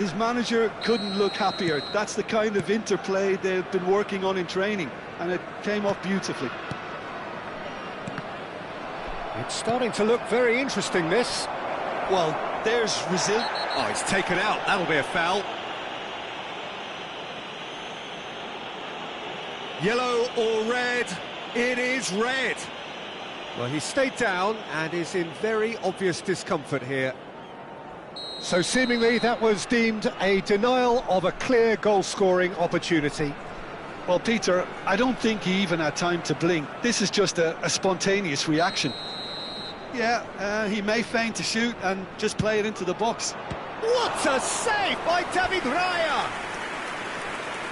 His manager couldn't look happier. That's the kind of interplay they've been working on in training, and it came off beautifully. It's starting to look very interesting, this. Well, there's resilience. Oh, it's taken out. That'll be a foul. Yellow or red? It is red. Well, he stayed down and is in very obvious discomfort here. So seemingly that was deemed a denial of a clear goal-scoring opportunity. Well, Peter, I don't think he even had time to blink. This is just a spontaneous reaction. Yeah, he may feign to shoot and just play it into the box. What a save by David Raya!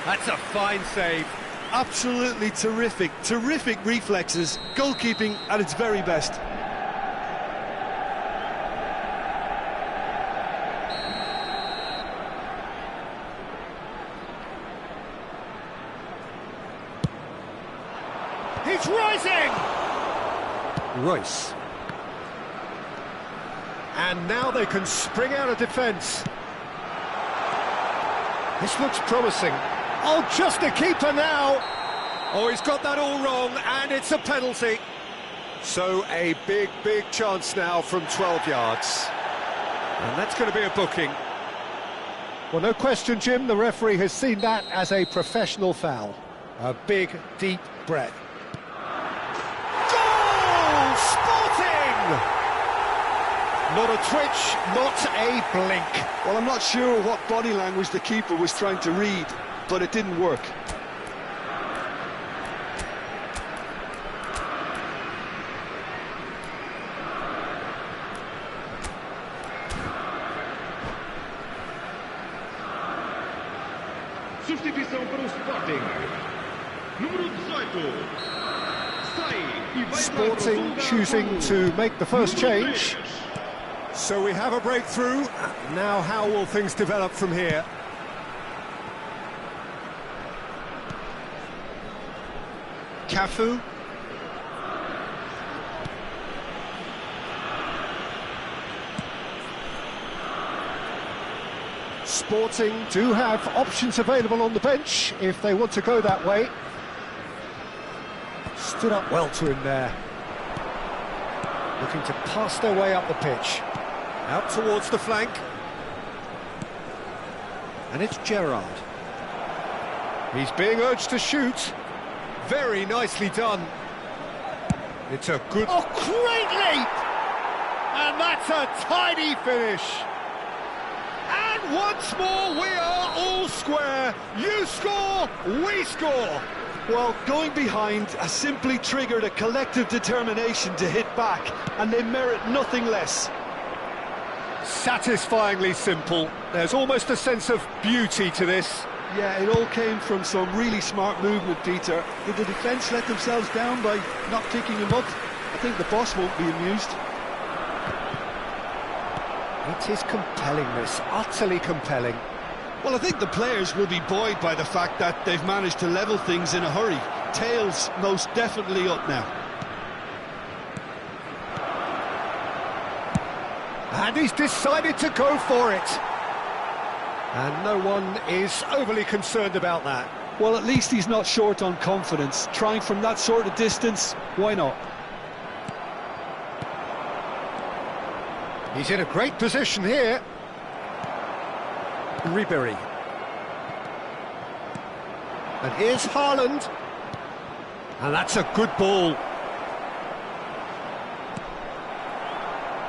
That's a fine save. Absolutely terrific. Terrific reflexes. Goalkeeping at its very best. He's rising! Royce. And now they can spring out of defence. This looks promising. Oh, just a keeper now! Oh, he's got that all wrong, and it's a penalty. So a big, big chance now from 12 yards. And that's going to be a booking. Well, no question, Jim, the referee has seen that as a professional foul. A big, deep breath. Goal! Sporting! Not a twitch, not a blink. Well, I'm not sure what body language the keeper was trying to read, but it didn't work. Substituição para o Sporting. Número 18. Sai e vai Sporting choosing to make the first change. So we have a breakthrough. Now how will things develop from here? Cafu. Sporting do have options available on the bench if they want to go that way. Stood up well to him there. Looking to pass their way up the pitch. Out towards the flank. And it's Gerrard. He's being urged to shoot. Very nicely done. It's a good... Oh, great leap! And that's a tiny finish. And once more, we are all square. You score, we score. Well, going behind has simply triggered a collective determination to hit back, and they merit nothing less. Satisfyingly simple. There's almost a sense of beauty to this. Yeah, it all came from some really smart movement, Peter. Did the defence let themselves down by not picking him up? I think the boss won't be amused. It is compelling, this. Utterly compelling. Well, I think the players will be buoyed by the fact that they've managed to level things in a hurry. Tails most definitely up now. And he's decided to go for it. And no one is overly concerned about that. Well, at least he's not short on confidence. Trying from that sort of distance, why not? He's in a great position here. Ribery. And here's Haaland. And that's a good ball.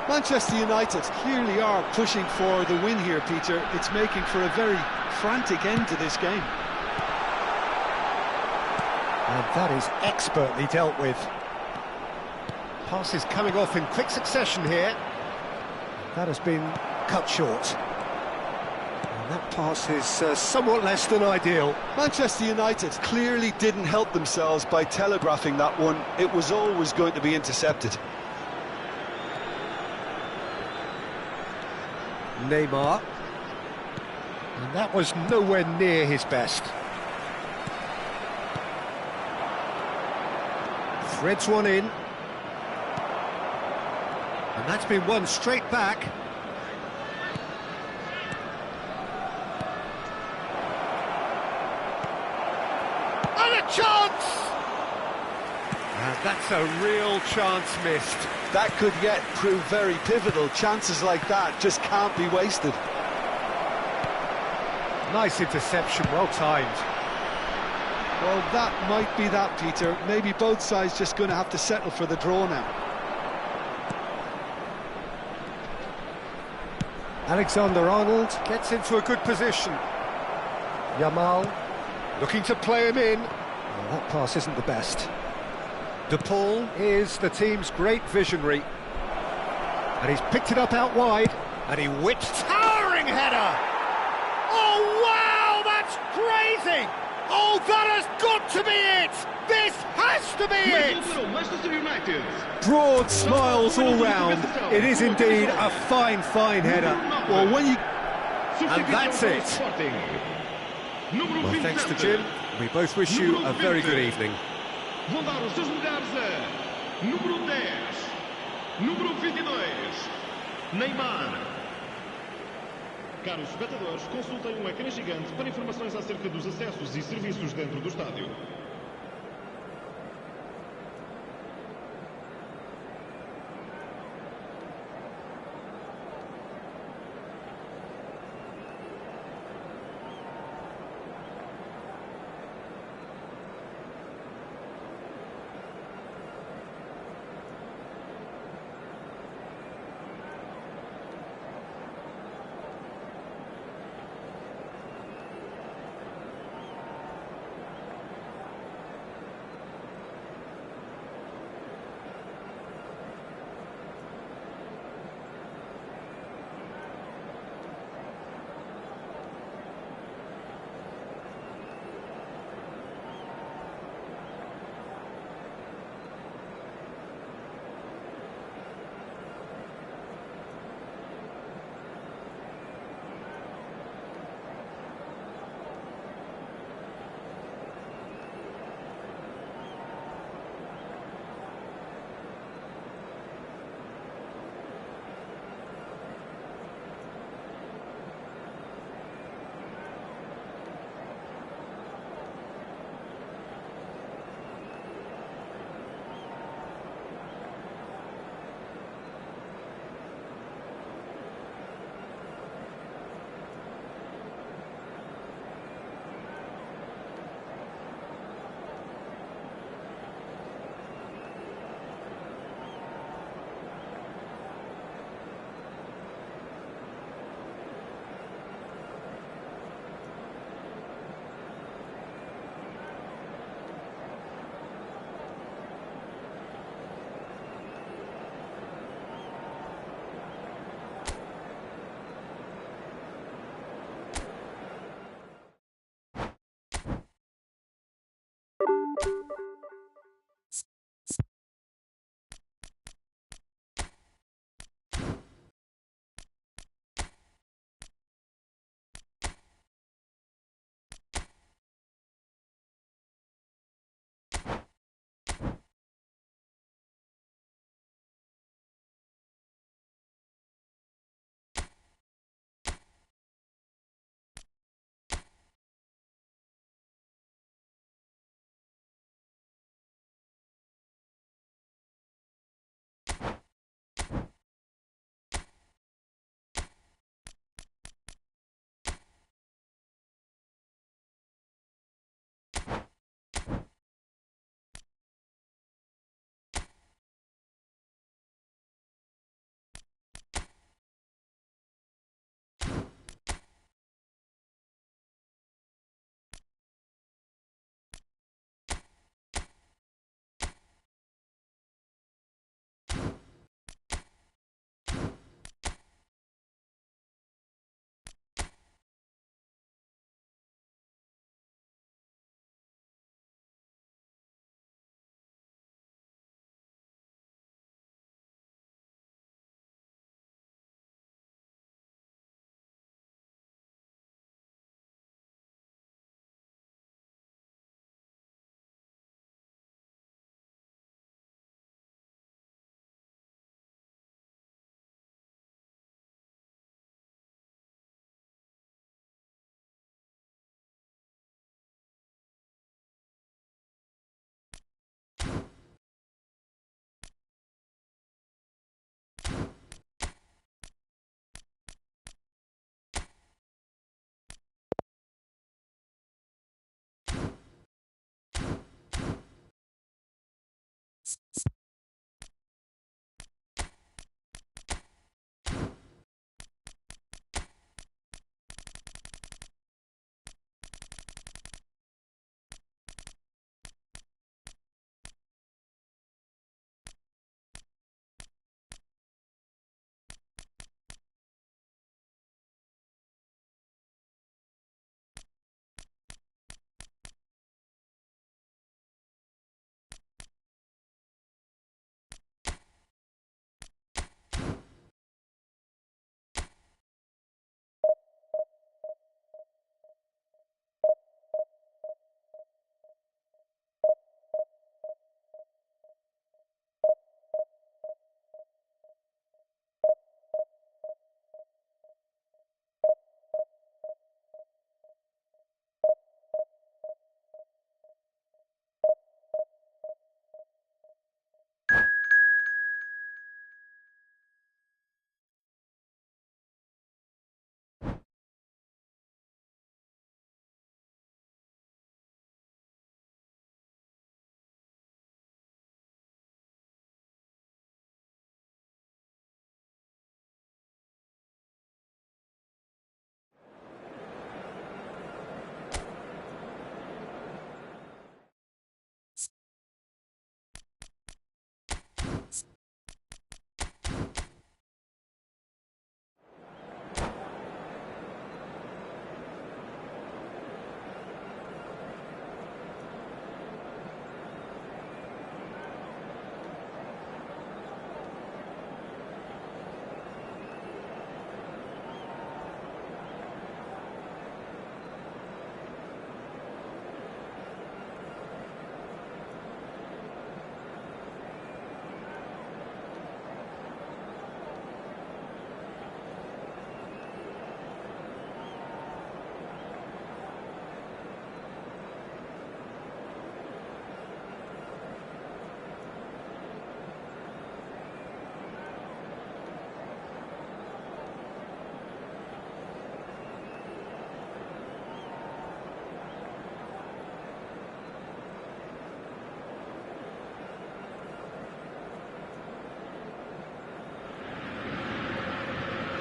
Manchester United clearly are pushing for the win here, Peter. It's making for a very frantic end to this game. And that is expertly dealt with. Passes coming off in quick succession here. That has been cut short. And that pass is somewhat less than ideal. Manchester United clearly didn't help themselves by telegraphing that one. It was always going to be intercepted. Neymar. And that was nowhere near his best. Threads one in. And that's been won straight back. chance! And that's a real chance missed. That could yet prove very pivotal. Chances like that just can't be wasted. Nice interception, well timed. Well, that might be that, Peter. Maybe both sides just going to have to settle for the draw now. Alexander-Arnold gets into a good position. Yamal looking to play him in. Well, that pass isn't the best. De Paul is the team's great visionary. And he's picked it up out wide. And he whips towering header! Oh, wow, that's crazy! Oh, that has got to be it! This has to be it! Manchester United. Broad smiles all round. It is indeed a fine, fine header. Well, when you... And that's it. Well, thanks to Jim. We both wish you a very good evening. Vão dar os seus lugares a número 10, número 22, Neymar. Caros espectadores, consultem um ecrã gigante para informações acerca dos acessos e serviços dentro do estádio.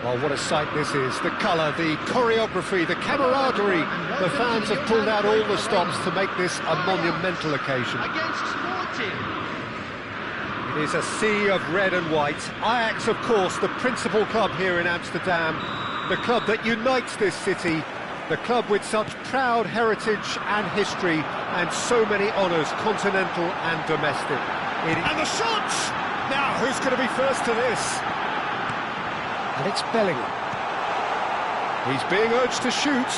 Oh, what a sight this is. The colour, the choreography, the camaraderie. The fans have pulled out all the stops to make this a monumental occasion. Against Sporting. It is a sea of red and white. Ajax, of course, the principal club here in Amsterdam. The club that unites this city. The club with such proud heritage and history and so many honours, continental and domestic. And the shots! Now, who's going to be first to this? And it's Bellingham. He's being urged to shoot.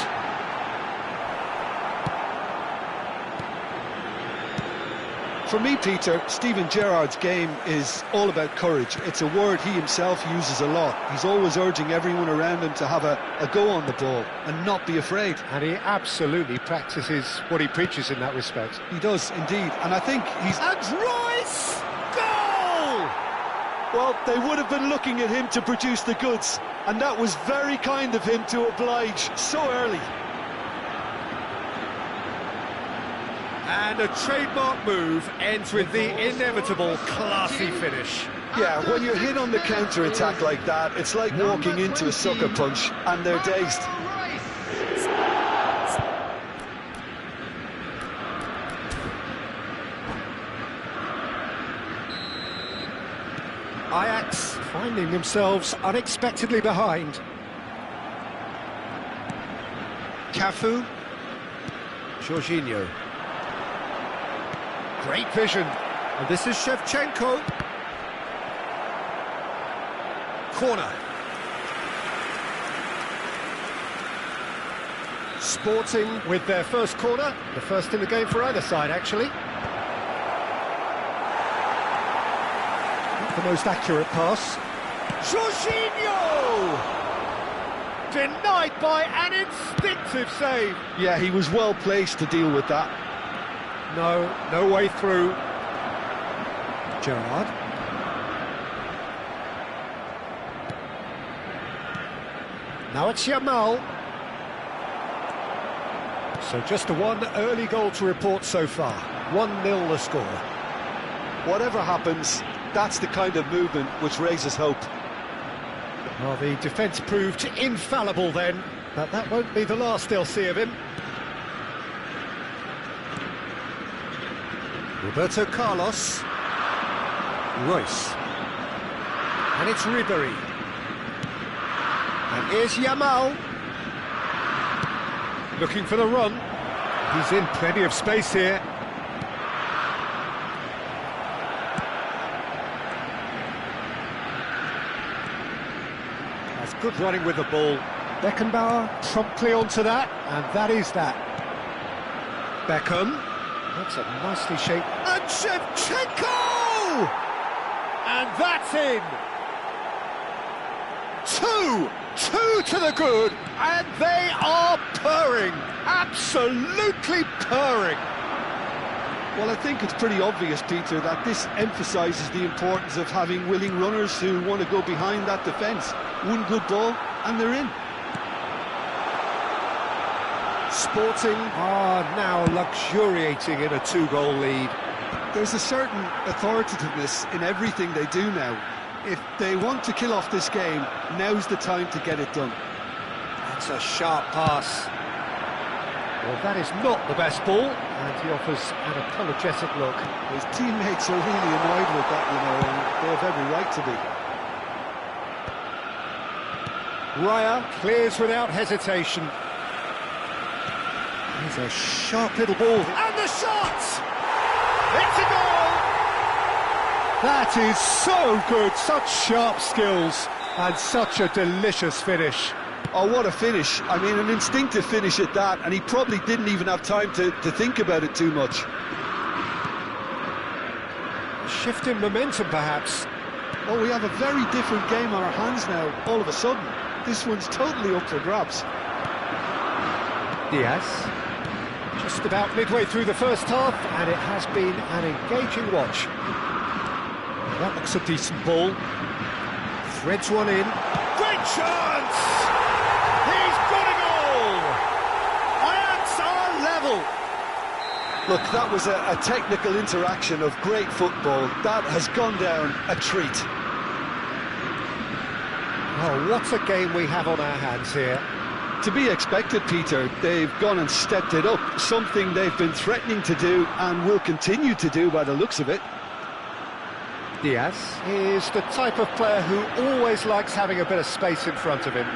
For me, Peter, Steven Gerrard's game is all about courage. It's a word he himself uses a lot. He's always urging everyone around him to have a go on the ball and not be afraid. And he absolutely practices what he preaches in that respect. He does, indeed. And I think he's... And Royce! Goal! Well, they would have been looking at him to produce the goods. And that was very kind of him to oblige so early. And a trademark move ends with the inevitable classy finish. Yeah, when you're hit on the counter-attack like that, it's like walking into a sucker punch and they're dazed. Ajax finding themselves unexpectedly behind. Cafu. Jorginho. Great vision. And this is Shevchenko. Corner. Sporting with their first corner. The first in the game for either side, actually. The most accurate pass. Jorginho! Denied by an instinctive save. Yeah, he was well placed to deal with that. No way through. Gerrard. Now it's Yamal. So just the one early goal to report so far. 1-0 the score. Whatever happens, that's the kind of movement which raises hope. Well, the defence proved infallible then, but that won't be the last they'll see of him. Roberto Carlos. Royce. And it's Ribéry. And here's Yamal. Looking for the run. He's in plenty of space here. That's good running with the ball. Beckenbauer promptly onto that, and that is that. Beckham. That's a nicely shaped... And Shevchenko! And that's in! Two to the good, and they are purring, absolutely purring. Well, I think it's pretty obvious, Peter, that this emphasises the importance of having willing runners who want to go behind that defence. One good ball, and they're in. Sporting are now luxuriating in a two-goal lead. There's a certain authoritativeness in everything they do now. If they want to kill off this game, now's the time to get it done. That's a sharp pass. Well, that is not the best ball, and he offers an apologetic look. His teammates are really annoyed with that, you know, and they have every right to be. Raya clears without hesitation. He's a sharp little ball. And the shot! It's a goal! That is so good, such sharp skills, and such a delicious finish. Oh, what a finish. I mean, an instinctive finish at that, and he probably didn't even have time to think about it too much. Shift in momentum, perhaps. Oh, we have a very different game on our hands now, all of a sudden. This one's totally up for grabs. Diaz. Just about midway through the first half, and it has been an engaging watch. That looks a decent ball. Threads one in. Great chance! He's got a goal! Ajax are level! Look, that was a technical interaction of great football. That has gone down a treat. Oh, what a game we have on our hands here. To be expected, Peter. They've gone and stepped it up, something they've been threatening to do and will continue to do by the looks of it. Diaz is the type of player who always likes having a bit of space in front of him.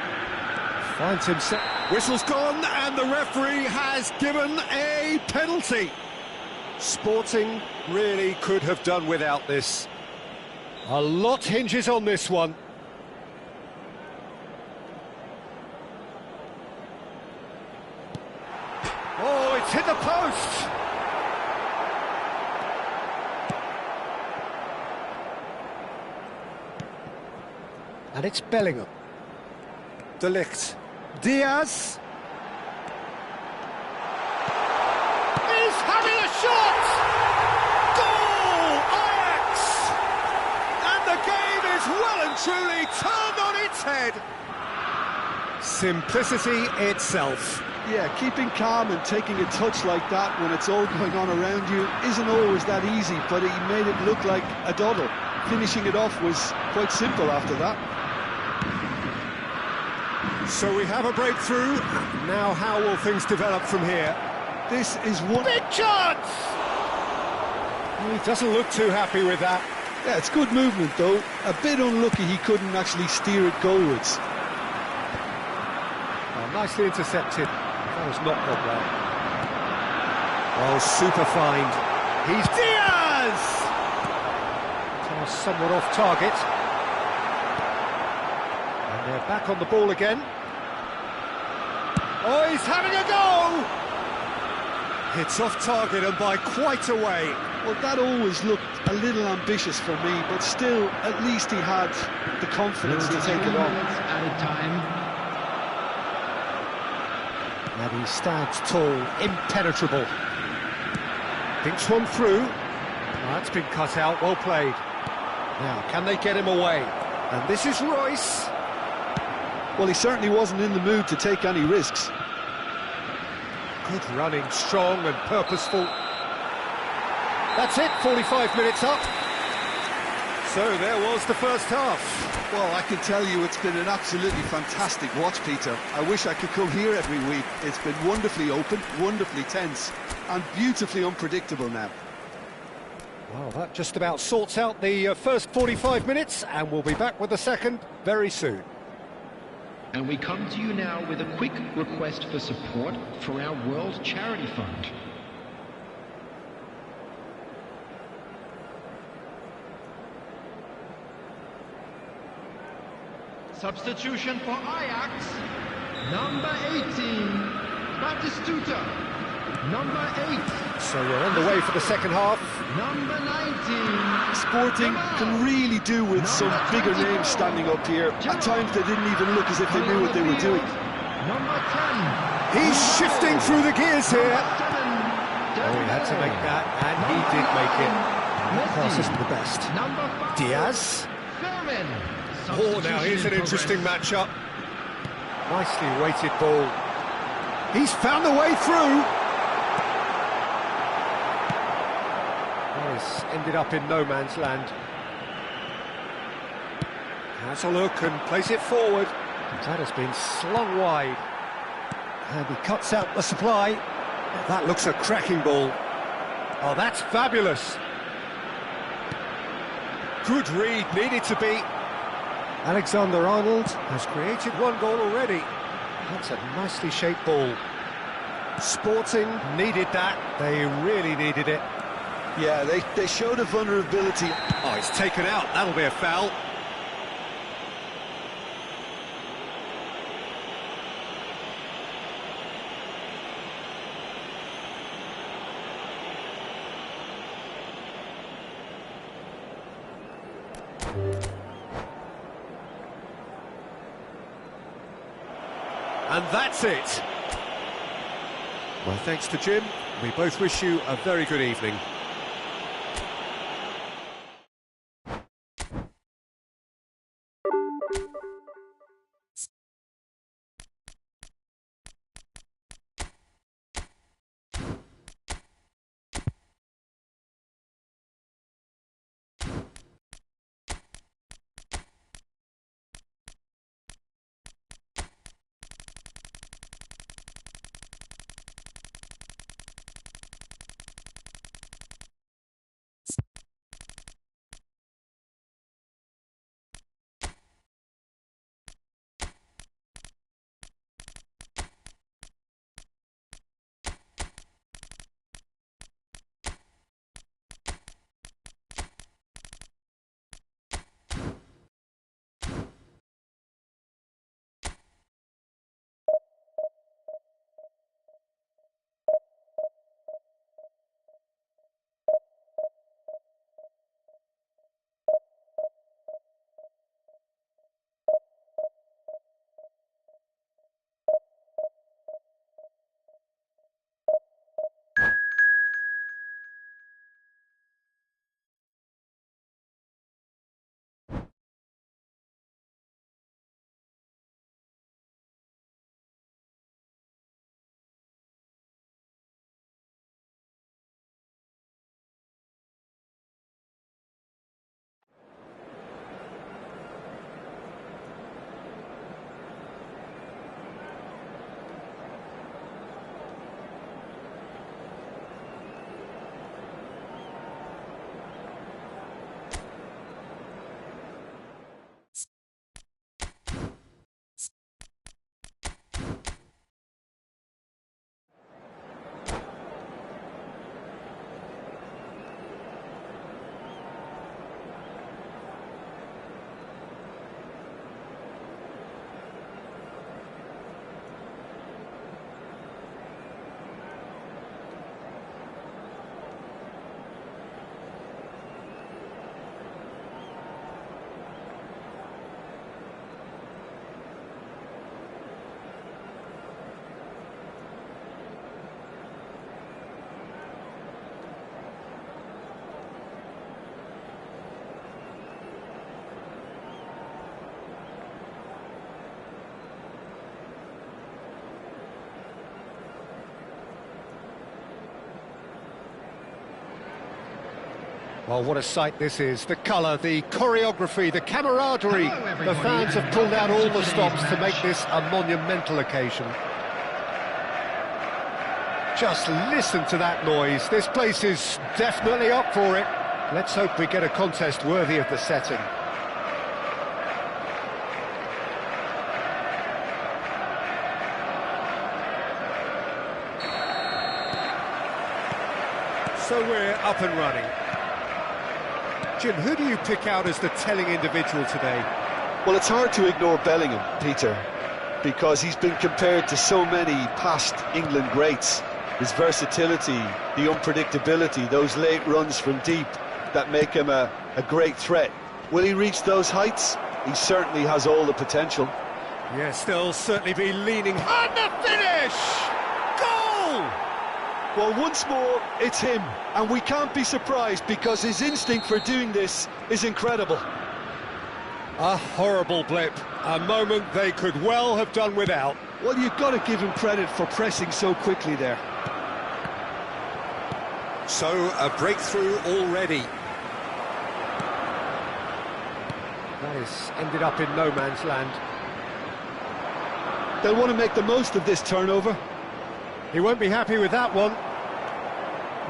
Finds himself... Whistle's gone and the referee has given a penalty. Sporting really could have done without this. A lot hinges on this one. Oh, it's hit the post! And it's Bellingham. De Ligt. Diaz. He's having a shot! Goal! Ajax! And the game is well and truly turned on its head. Simplicity itself. Yeah, keeping calm and taking a touch like that when it's all going on around you isn't always that easy, but he made it look like a doddle. Finishing it off was quite simple after that. So we have a breakthrough. Now how will things develop from here? This is one... Big chance! He doesn't look too happy with that. Yeah, it's good movement though. A bit unlucky he couldn't actually steer it goalwards. Oh, nicely intercepted. That was not well. Oh, super find. He's Diaz! Pass somewhat off target. And they're back on the ball again. Oh, he's having a go! It's off target and by quite a way. Well, that always looked a little ambitious for me, but still, at least he had the confidence to take it on. Out of time. And he stands tall, impenetrable. Thinks one through. That's been cut out, well played. Now, can they get him away? And this is Royce. Well, he certainly wasn't in the mood to take any risks. Good running, strong and purposeful. That's it, 45 minutes up. So there was the first half. Well, I can tell you it's been an absolutely fantastic watch, Peter. I wish I could come here every week. It's been wonderfully open, wonderfully tense, and beautifully unpredictable now. Well, that just about sorts out the first 45 minutes, and we'll be back with the second very soon. And we come to you now with a quick request for support for our World Charity Fund. Substitution for Ajax, number 18, Batistuta, number 8. So we're on the way for the second half. Number 19. Sporting can really do with some bigger names standing up here. At times they didn't even look as if they knew what they were doing. Number 10. He's shifting through the gears here. Oh, he had to make that, and he did make it. That pass isn't the best. Number 5. Diaz. Thurman. Oh, now here's an interesting matchup. Nicely weighted ball. He's found the way through. Well, he's ended up in no man's land. Has a look and plays it forward. That has been slung wide. And he cuts out the supply. That looks a cracking ball. Oh, that's fabulous. Good read, needed to be. Alexander-Arnold has created one goal already. That's a nicely shaped ball. Sporting needed that. They really needed it. Yeah, they showed a vulnerability. Oh, it's taken out. That'll be a foul. And that's it. Well, thanks to Jim. We both wish you a very good evening. Well, what a sight this is. The colour, the choreography, the camaraderie. The fans have pulled out all the stops to make this a monumental occasion. Just listen to that noise. This place is definitely up for it. Let's hope we get a contest worthy of the setting. So we're up and running. Jim, who do you pick out as the telling individual today? Well, it's hard to ignore Bellingham, Peter, because he's been compared to so many past England greats. His versatility, the unpredictability, those late runs from deep that make him a great threat. Will he reach those heights? He certainly has all the potential. Yes, they'll certainly be leaning. And the finish! Goal! Well, once more, it's him, and we can't be surprised because his instinct for doing this is incredible. A horrible blip, a moment they could well have done without. Well, you've got to give him credit for pressing so quickly there. So, a breakthrough already. That has ended up in no man's land. They'll want to make the most of this turnover. He won't be happy with that one.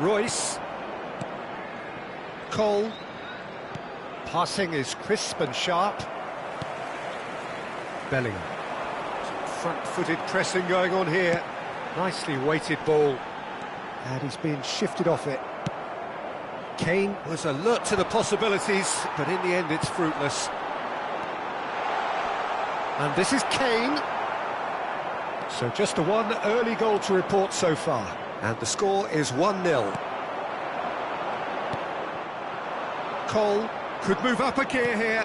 Royce. Cole. Passing is crisp and sharp. Bellingham. Some front-footed pressing going on here. Nicely weighted ball. And he's being shifted off it. Kane was alert to the possibilities, but in the end it's fruitless. And this is Kane. So just the one early goal to report so far. And the score is 1-0. Cole could move up a gear here.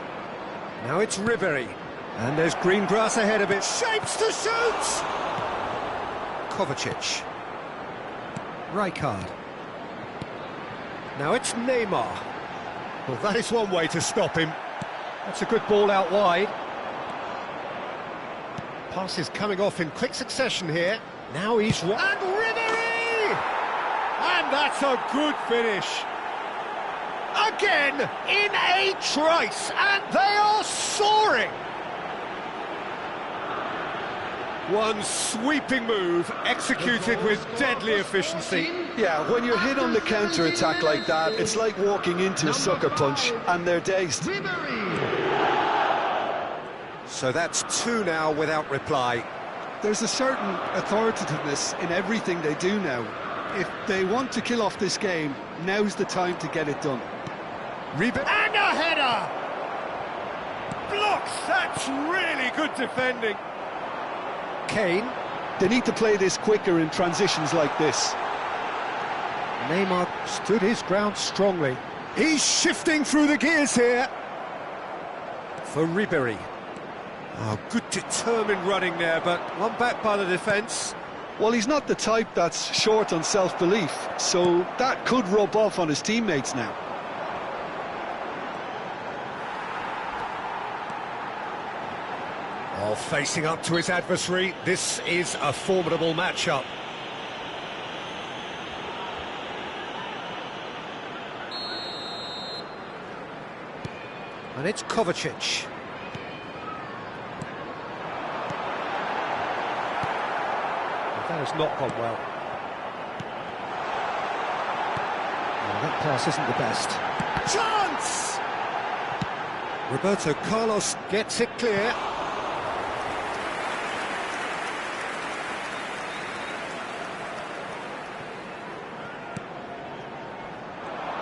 Now it's Ribery. And there's green grass ahead of it. Shapes to shoot! Kovacic. Rijkaard. Now it's Neymar. Well, that is one way to stop him. That's a good ball out wide. Passes coming off in quick succession here. Now he's... And Ribery! And that's a good finish. Again, in a trice, and they are soaring! One sweeping move, executed with deadly efficiency. Yeah, when you're hit on the counter-attack like that, it's like walking into a sucker punch, and they're dazed. So that's two now without reply. There's a certain authoritativeness in everything they do now. If they want to kill off this game, now's the time to get it done. Ribery and a header! Blocks, that's really good defending. Kane. They need to play this quicker in transitions like this. Neymar stood his ground strongly. He's shifting through the gears here. For Ribery. Oh, good determined running there, but one back by the defence. Well, he's not the type that's short on self-belief, so that could rub off on his teammates now. Oh, facing up to his adversary, this is a formidable matchup. And it's Kovacic. That has not gone well. Oh, that pass isn't the best. Chance! Roberto Carlos gets it clear.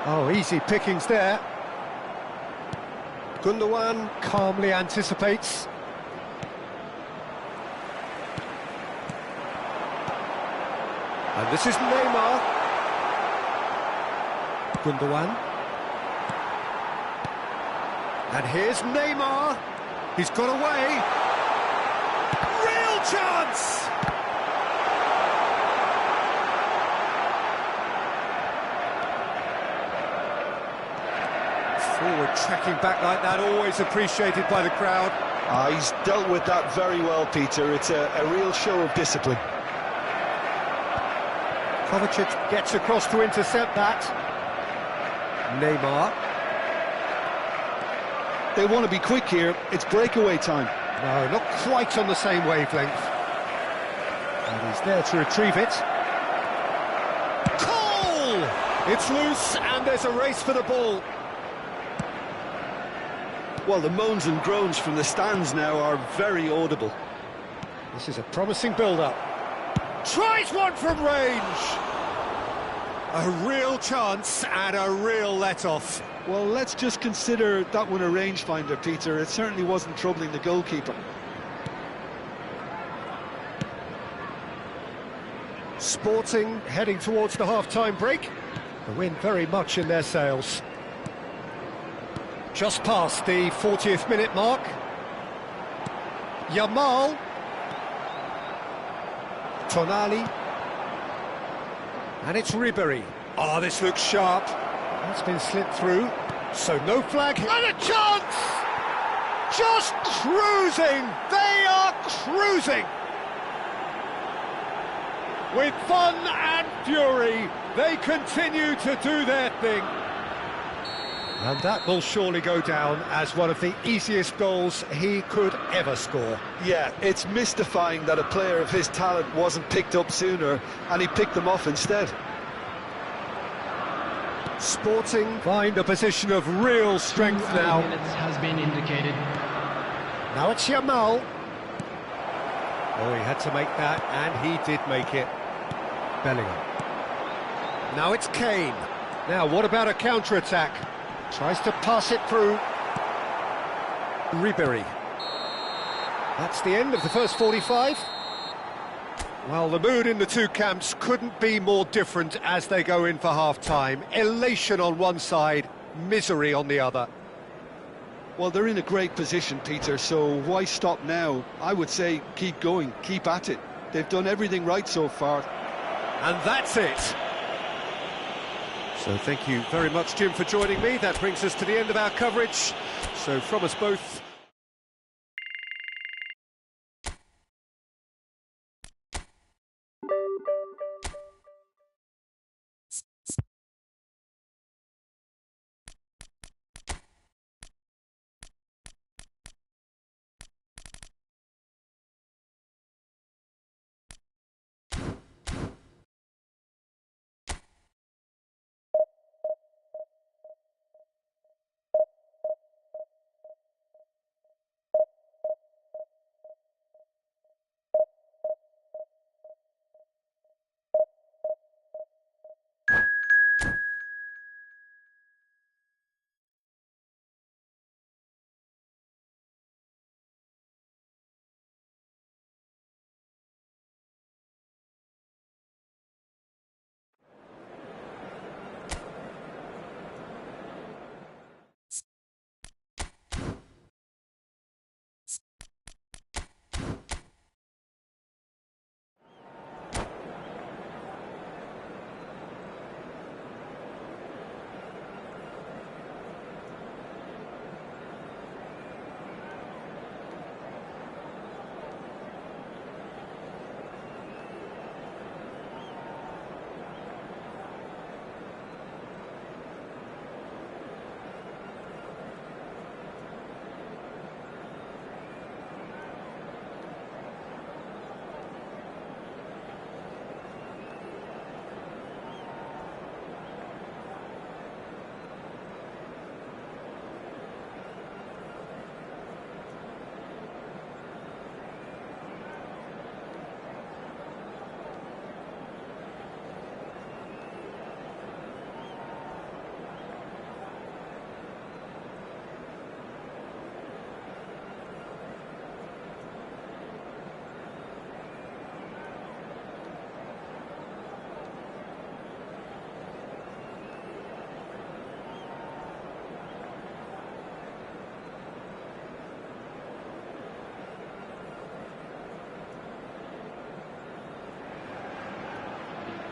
Oh, easy pickings there. Gundogan calmly anticipates. And this is Neymar. Gundogan. And here's Neymar. He's got away. Real chance! Forward tracking back like that, always appreciated by the crowd. He's dealt with that very well, Peter. It's a real show of discipline. Kovacic gets across to intercept that. Neymar. They want to be quick here, it's breakaway time. No, not quite on the same wavelength. And he's there to retrieve it. Goal! It's loose and there's a race for the ball. Well, the moans and groans from the stands now are very audible. This is a promising build-up. Tries one from range! A real chance and a real let-off. Well, let's just consider that one a rangefinder, Peter. It certainly wasn't troubling the goalkeeper. Sporting heading towards the half-time break. The wind very much in their sails. Just past the 40th minute mark. Yamal. Tonali. And it's Ribery. Oh, this looks sharp. That's been slipped through. So no flag. And a chance! Just cruising! They are cruising! With fun and fury, they continue to do their thing. And that will surely go down as one of the easiest goals he could ever score. Yeah, it's mystifying that a player of his talent wasn't picked up sooner, and he picked them off instead. Sporting find a position of real strength now. 2 minutes has been indicated. Now it's Yamal. Oh, he had to make that, and he did make it. Bellingham. Now it's Kane. Now, what about a counter-attack? Tries to pass it through. Ribery. That's the end of the first 45. Well, the mood in the two camps couldn't be more different as they go in for half-time. Elation on one side, misery on the other. Well, they're in a great position, Peter, so why stop now? I would say keep going, keep at it. They've done everything right so far. And that's it. So thank you very much, Jim, for joining me. That brings us to the end of our coverage. So from us both...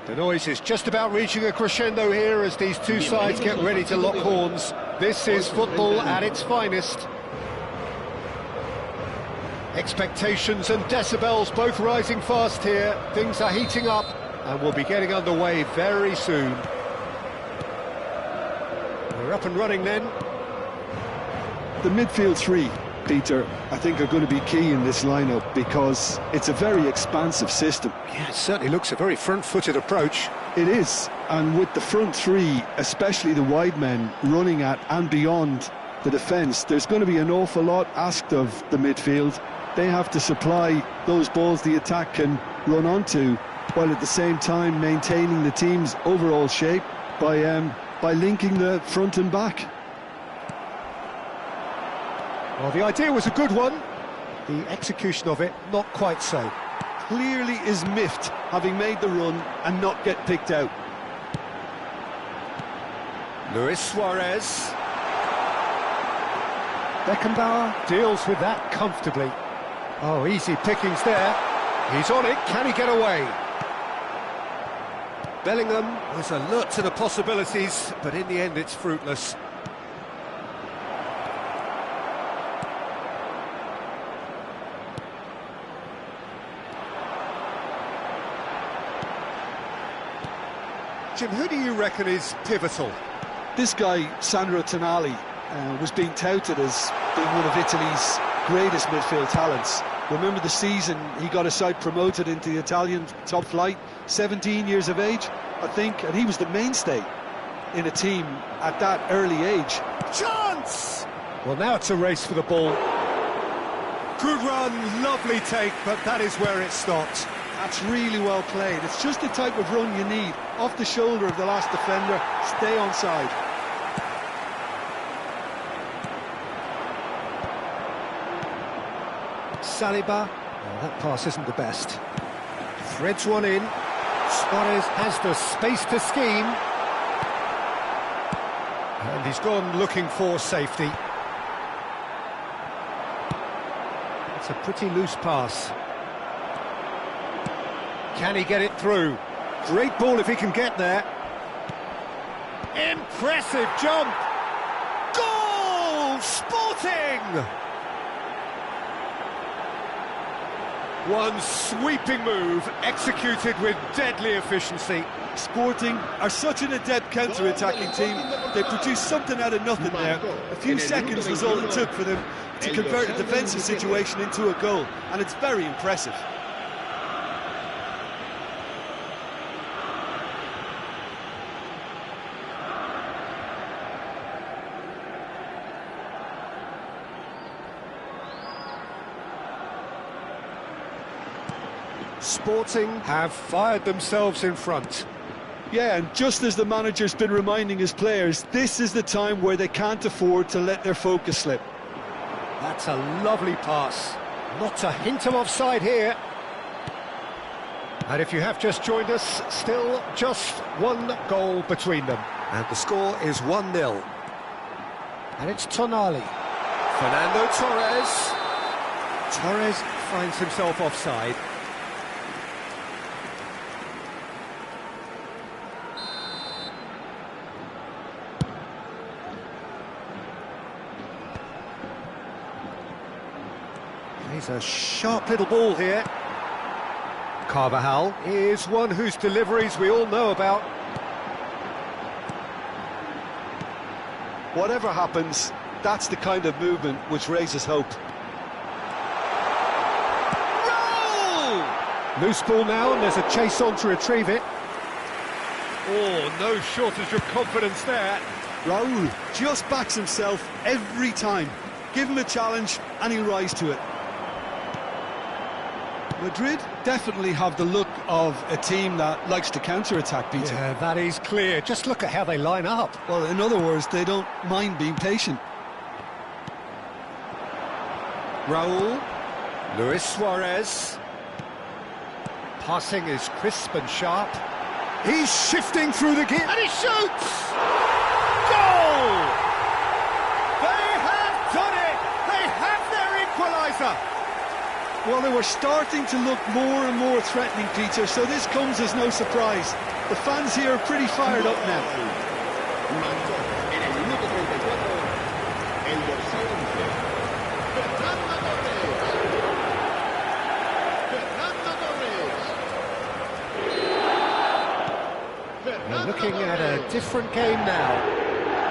The noise is just about reaching a crescendo here as these two sides get ready to lock horns. This is football at its finest. Expectations and decibels both rising fast here. Things are heating up and we'll be getting underway very soon. We're up and running then. The midfield three, Peter, I think are going to be key in this lineup because it's a very expansive system. Yeah, it certainly looks a very front-footed approach. It is, and with the front three, especially the wide men, running at and beyond the defence, there's going to be an awful lot asked of the midfield. They have to supply those balls the attack can run onto, while at the same time maintaining the team's overall shape by linking the front and back. Well, the idea was a good one. The execution of it, not quite so. Clearly is miffed, having made the run and not get picked out. Luis Suarez. Beckenbauer deals with that comfortably. Oh, easy pickings there. He's on it, can he get away? Bellingham was alert to the possibilities, but in the end it's fruitless. Jim, who do you reckon is pivotal? This guy, Sandro Tonali, was being touted as being one of Italy's greatest midfield talents. Remember the season he got a side promoted into the Italian top flight, 17 years of age, I think, and he was the mainstay in a team at that early age. Chance! Well, now it's a race for the ball. Good run, lovely take, but that is where it stopped. That's really well played. It's just the type of run you need. Off the shoulder of the last defender, stay onside. Saliba, well, that pass isn't the best. Threads one in. Suarez has the space to scheme. And he's gone looking for safety. It's a pretty loose pass. Can he get it through? Great ball if he can get there. Impressive jump! Goal! Sporting! One sweeping move, executed with deadly efficiency. Sporting are such an adept counter-attacking team. They produced something out of nothing there. A few seconds was all it took for them to convert a defensive situation into a goal, and it's very impressive. Sporting have fired themselves in front. Yeah, and just as the manager's been reminding his players, this is the time where they can't afford to let their focus slip. That's a lovely pass. Not a hint of offside here. And if you have just joined us, still just one goal between them. And the score is 1-0. And it's Tonali. Fernando Torres. Torres finds himself offside. He's a sharp little ball here. Carvajal is one whose deliveries we all know about. Whatever happens, that's the kind of movement which raises hope. Goal! Loose ball now, and there's a chase on to retrieve it. Oh, no shortage of confidence there. Raul just backs himself every time. Give him a challenge and he'll rise to it. Madrid definitely have the look of a team that likes to counter-attack, Peter. Yeah, that is clear. Just look at how they line up. Well, in other words, they don't mind being patient. Raul. Luis Suarez. Passing is crisp and sharp. He's shifting through the gear. And he shoots! Goal! They have done it! They have their equaliser! Well, they were starting to look more and more threatening, Peter, so this comes as no surprise. The fans here are pretty fired up now. We're looking at a different game now.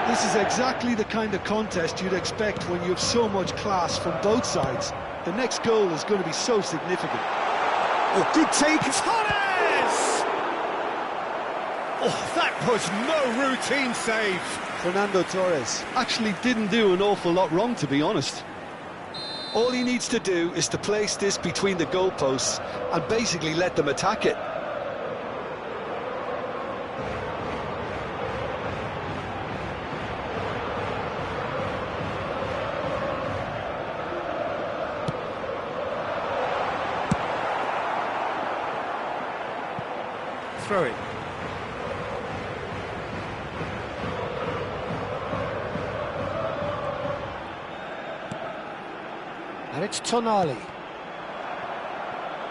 This is exactly the kind of contest you'd expect when you have so much class from both sides. The next goal is going to be so significant. Oh, good take. Torres! Oh, that was no routine save. Fernando Torres actually didn't do an awful lot wrong, to be honest. All he needs to do is to place this between the goalposts and basically let them attack it. Throw it. And it's Tonali.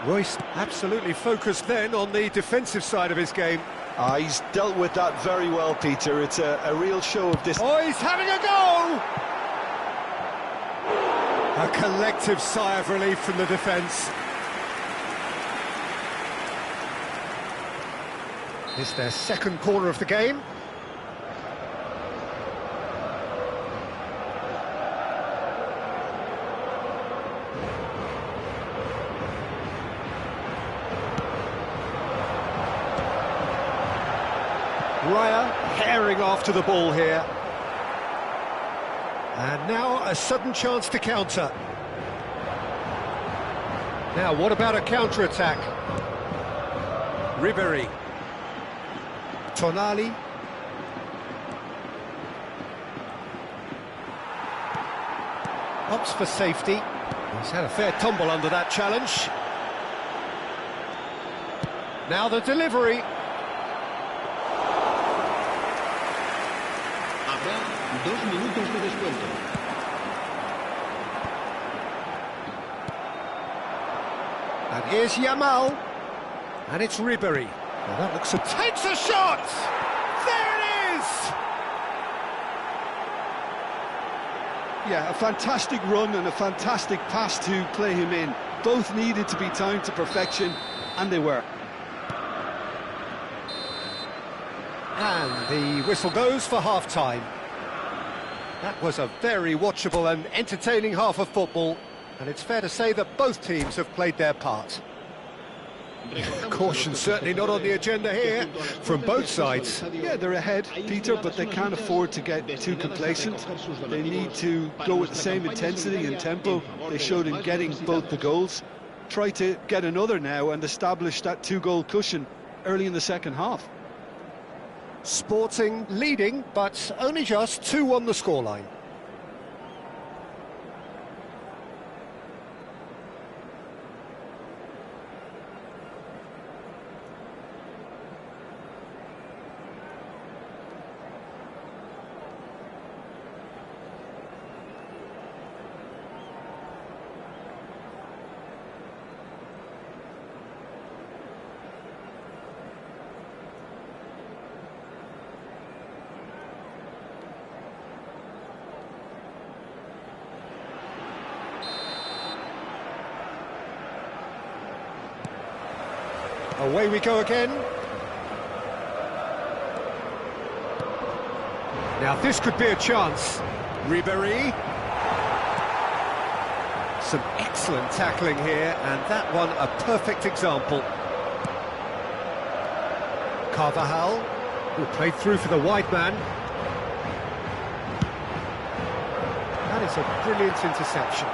Royce absolutely focused then on the defensive side of his game. He's dealt with that very well, Peter. It's a real show of this. Oh, he's having a go! A collective sigh of relief from the defence. It's their second corner of the game. Raya herring after the ball here. And now a sudden chance to counter. Now, what about a counter-attack? Ribéry. Tonali. Opts for safety. He's had a fair tumble under that challenge. Now the delivery. Habrá 2 minutos de descuento. And here's Yamal. And it's Ribéry. Well, that looks takes a shot! There it is! Yeah, a fantastic run and a fantastic pass to play him in. Both needed to be timed to perfection, and they were. And the whistle goes for half-time. That was a very watchable and entertaining half of football, and it's fair to say that both teams have played their part. Caution certainly not on the agenda here, from both sides. Yeah, they're ahead, Peter, but they can't afford to get too complacent. They need to go with the same intensity and tempo they showed in getting both the goals. Try to get another now and establish that 2-goal cushion early in the second half. Sporting leading, but only just 2 on the scoreline. Away we go again. Now this could be a chance. Ribéry. Some excellent tackling here, and that one a perfect example. Carvajal, who played through for the wide man. That is a brilliant interception.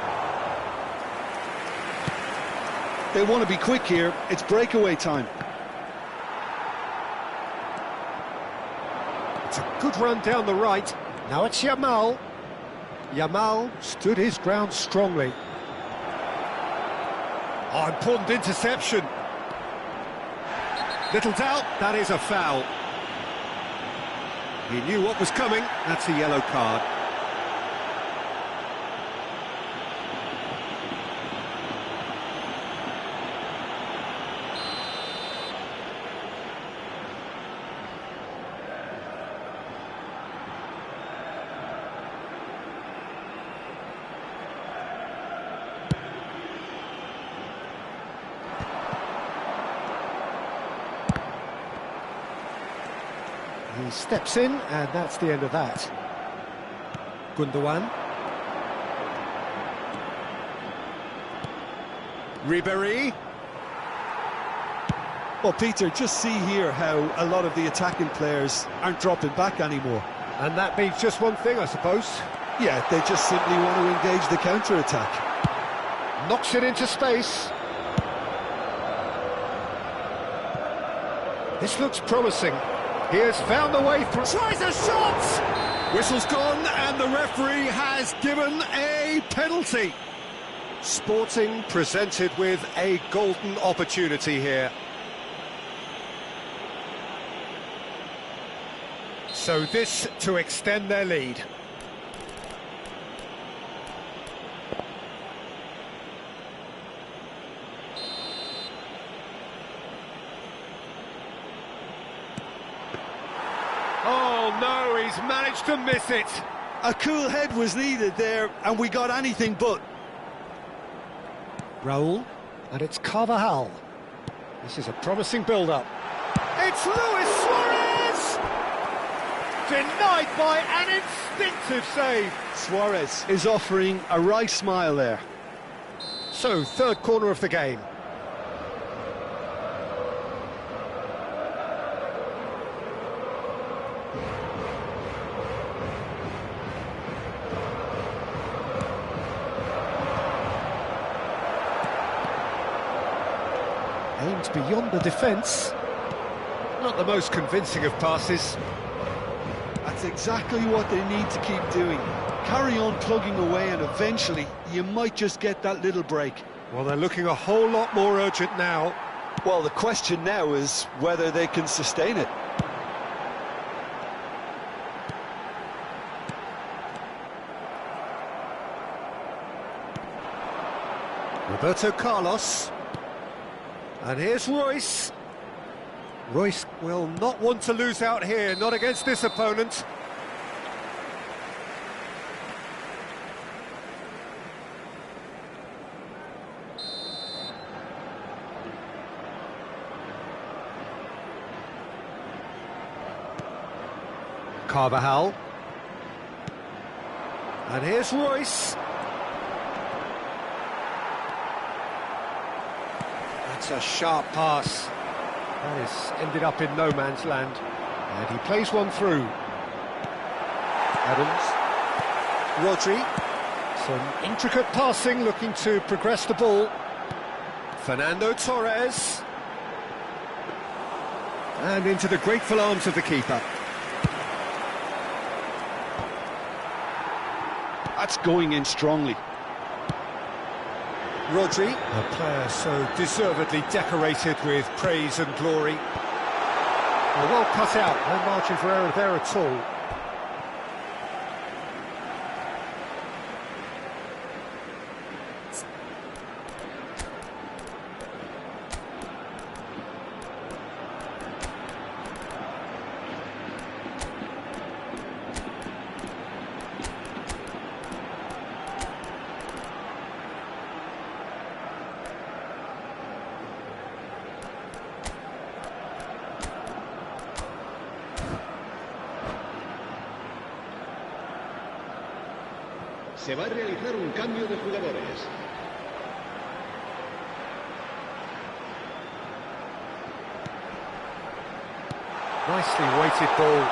They want to be quick here. It's breakaway time. It's a good run down the right. Now it's Yamal. Yamal stood his ground strongly. Oh, important interception. Little doubt, that is a foul. He knew what was coming. That's a yellow card. He steps in, and that's the end of that. Gundogan. Ribéry. Well, Peter, just see here how a lot of the attacking players aren't dropping back anymore. And that means just one thing, I suppose. Yeah, they just simply want to engage the counter-attack. Knocks it into space. This looks promising. He has found the way through. Tries a shot! Whistle's gone and the referee has given a penalty. Sporting presented with a golden opportunity here. So this to extend their lead. Oh no, he's managed to miss it. A cool head was needed there, and we got anything but. Raul, and it's Carvajal. This is a promising build-up. It's Luis Suarez! Denied by an instinctive save. Suarez is offering a right smile there. So, third corner of the game. Aimed beyond the defence. Not the most convincing of passes. That's exactly what they need to keep doing. Carry on plugging away, and eventually you might just get that little break. Well, they're looking a whole lot more urgent now. Well, the question now is whether they can sustain it. Roberto Carlos. And here's Royce. Royce will not want to lose out here, not against this opponent. Carvajal. And here's Royce. That's a sharp pass. That has ended up in no man's land. And he plays one through. Adams. Rodri. Some intricate passing, looking to progress the ball. Fernando Torres. And into the grateful arms of the keeper. That's going in strongly. Rodri, a player so deservedly decorated with praise and glory. Well cut out, no margin for error there at all. Se va a realizar un cambio de jugadores. Nicely weighted ball.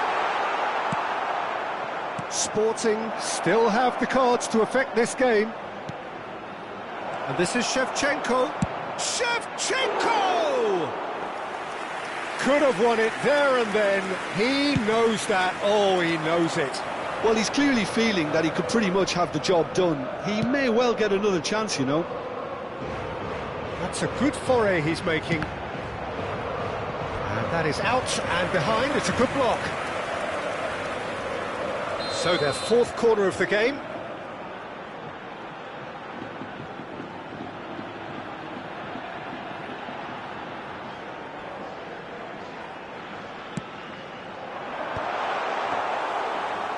Sporting still have the cards to affect this game. And this is Shevchenko. Shevchenko! Could have won it there and then. He knows that. Oh, he knows it. Well, he's clearly feeling that he could pretty much have the job done. He may well get another chance, you know. That's a good foray he's making. And that is out and behind. It's a good block. So their fourth corner of the game.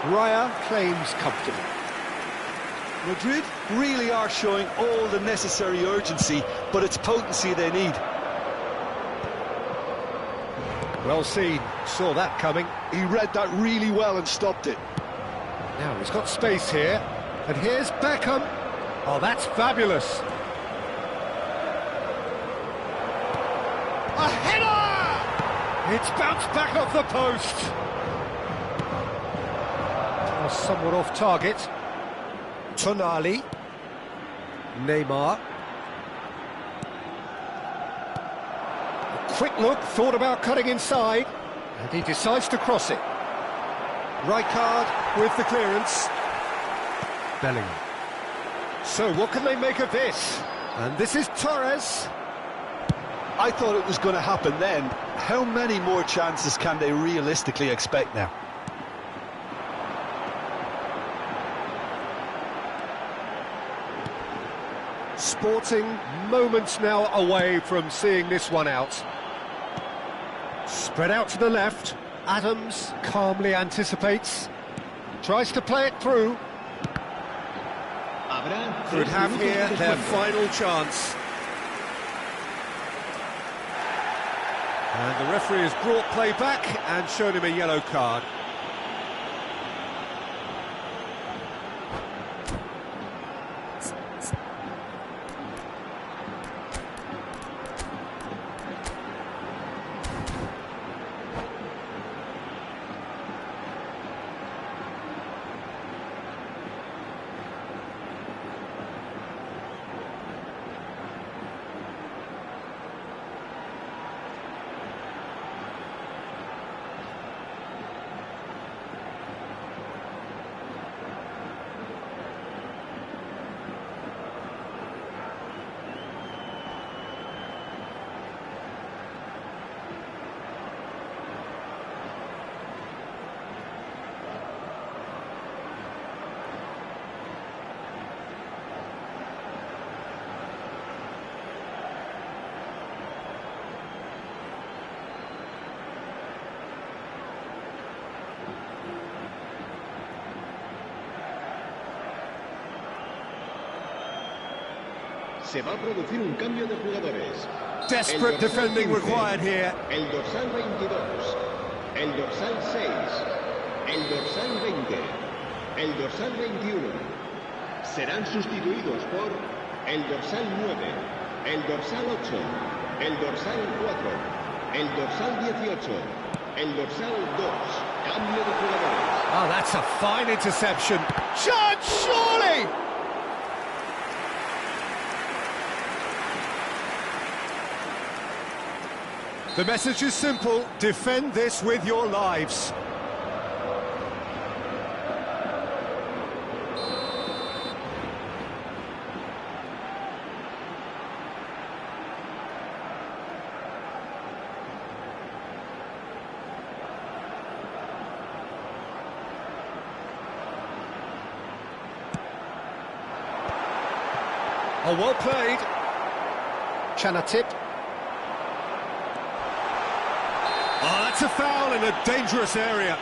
Raya claims comfortable. Madrid really are showing all the necessary urgency, but it's potency they need. Well seen, saw that coming. He read that really well and stopped it. Now he's got space here, and here's Beckham. Oh, that's fabulous. A header! It's bounced back off the post. Somewhat off target. Tonali. Neymar. A quick look, thought about cutting inside, and he decides to cross it. Rijkaard with the clearance. Bellingham. So what can they make of this? And this is Torres. I thought it was going to happen then. How many more chances can they realistically expect now? Sporting moments now away from seeing this one out. Spread out to the left. Adams calmly anticipates. Tries to play it through. Could have here their final chance. And the referee has brought play back and shown him a yellow card. Se va a producir un cambio de jugadores. Desperate defending required here. El dorsal 22, el dorsal 6, el dorsal 20, el dorsal 21. Serán sustituidos por el dorsal 9, el dorsal 8, el dorsal 4, el dorsal 18, el dorsal 2. Cambio de jugadores. Oh, that's a fine interception. Chance, surely! The message is simple: defend this with your lives. Oh, well played. Chanatip. Oh, that's a foul in a dangerous area.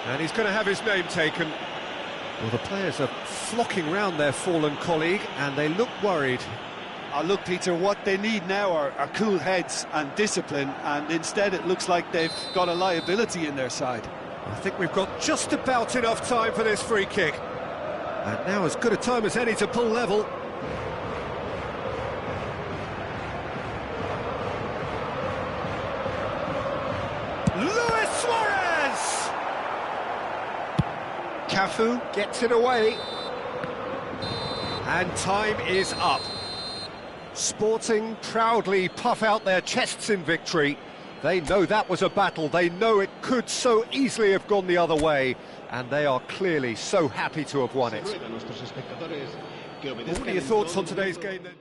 And he's going to have his name taken. Well, the players are flocking round their fallen colleague, and they look worried. Look, Peter, what they need now are cool heads and discipline, and instead it looks like they've got a liability in their side. I think we've got just about enough time for this free kick. And now as good a time as any to pull level. Luis Suarez! Cafu gets it away. And time is up. Sporting proudly puff out their chests in victory. They know that was a battle. They know it could so easily have gone the other way. And they are clearly so happy to have won it. What are your thoughts on today's game then?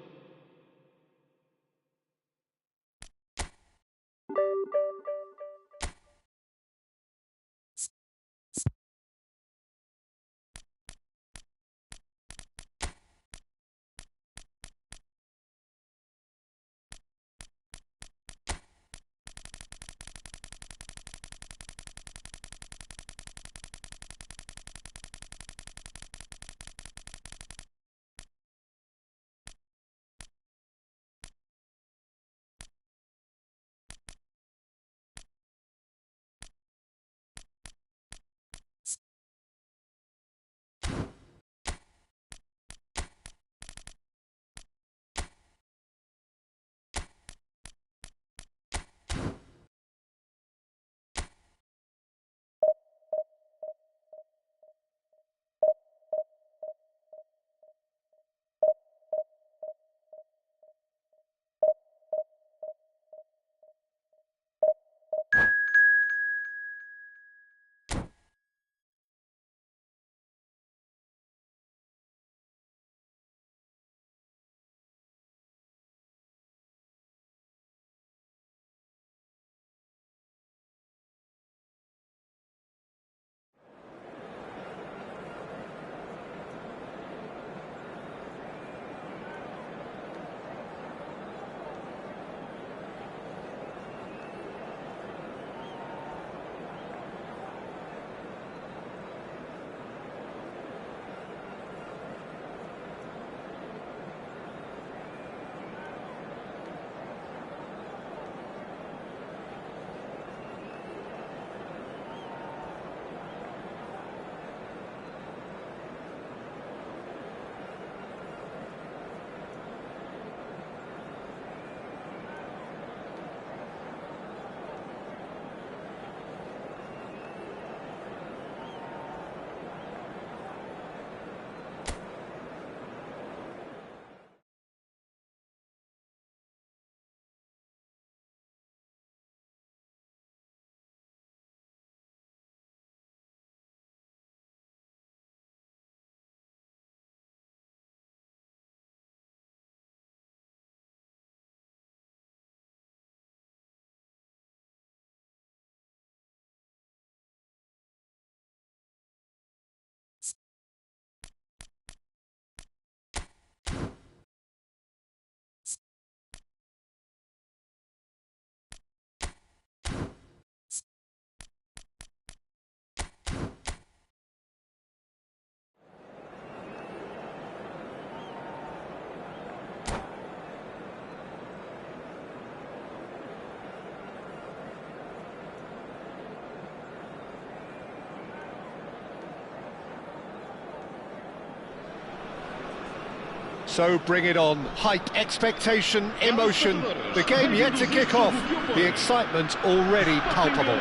So bring it on. Hype, expectation, emotion. The game yet to kick off. The excitement already palpable.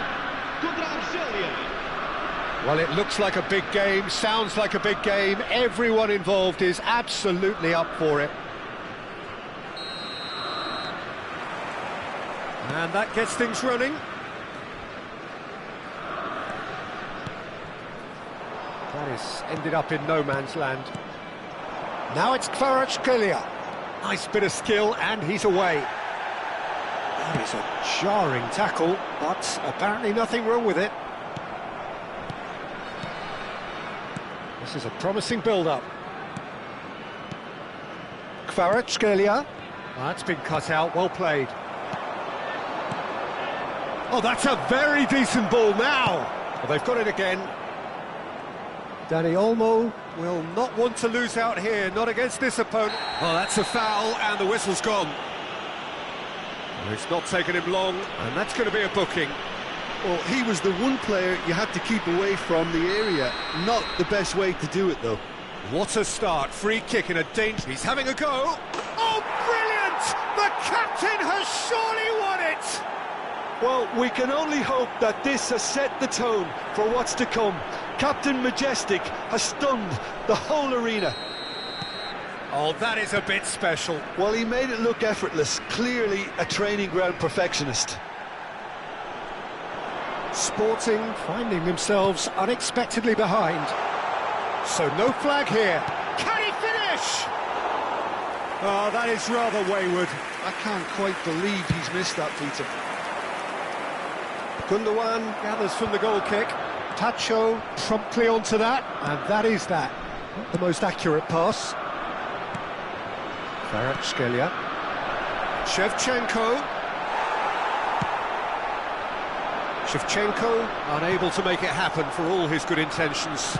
Well, it looks like a big game, sounds like a big game. Everyone involved is absolutely up for it. And that gets things running. That is ended up in no man's land. Now it's Kvaratskhelia. Nice bit of skill, and he's away. That is a jarring tackle, but apparently nothing wrong with it. This is a promising build-up. Kvaratskhelia. That's been cut out, well played. Oh, that's a very decent ball now. Well, they've got it again. Dani Olmo will not want to lose out here, not against this opponent. Oh, that's a foul, and the whistle's gone. Well, it's not taken him long, and that's going to be a booking. Well, he was the one player you had to keep away from the area. Not the best way to do it, though. What a start. Free kick in a danger. He's having a go. Oh, brilliant! The captain has surely won it! Well, we can only hope that this has set the tone for what's to come. Captain Majestic has stunned the whole arena. Oh, that is a bit special. Well, he made it look effortless. Clearly a training ground perfectionist. Sporting finding themselves unexpectedly behind. So no flag here. Can he finish? Oh, that is rather wayward. I can't quite believe he's missed that, Peter. Gundogan gathers from the goal kick. Tacho promptly onto that, and that is that. Not the most accurate pass. Kvaratskhelia. Shevchenko. Shevchenko unable to make it happen for all his good intentions.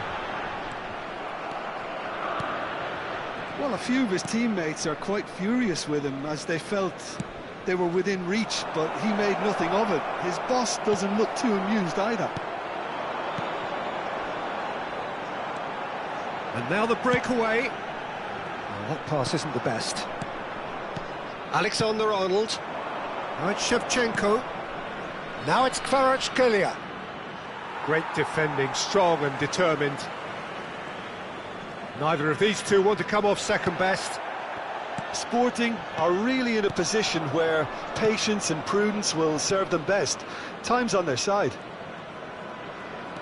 Well, a few of his teammates are quite furious with him as they felt they were within reach, but he made nothing of it. His boss doesn't look too amused either. And now the breakaway. Well, that pass isn't the best. Alexander-Arnold. Now it's Shevchenko. Now it's Kvaratskhelia. Great defending, strong and determined. Neither of these two want to come off second best. Sporting are really in a position where patience and prudence will serve them best. Time's on their side.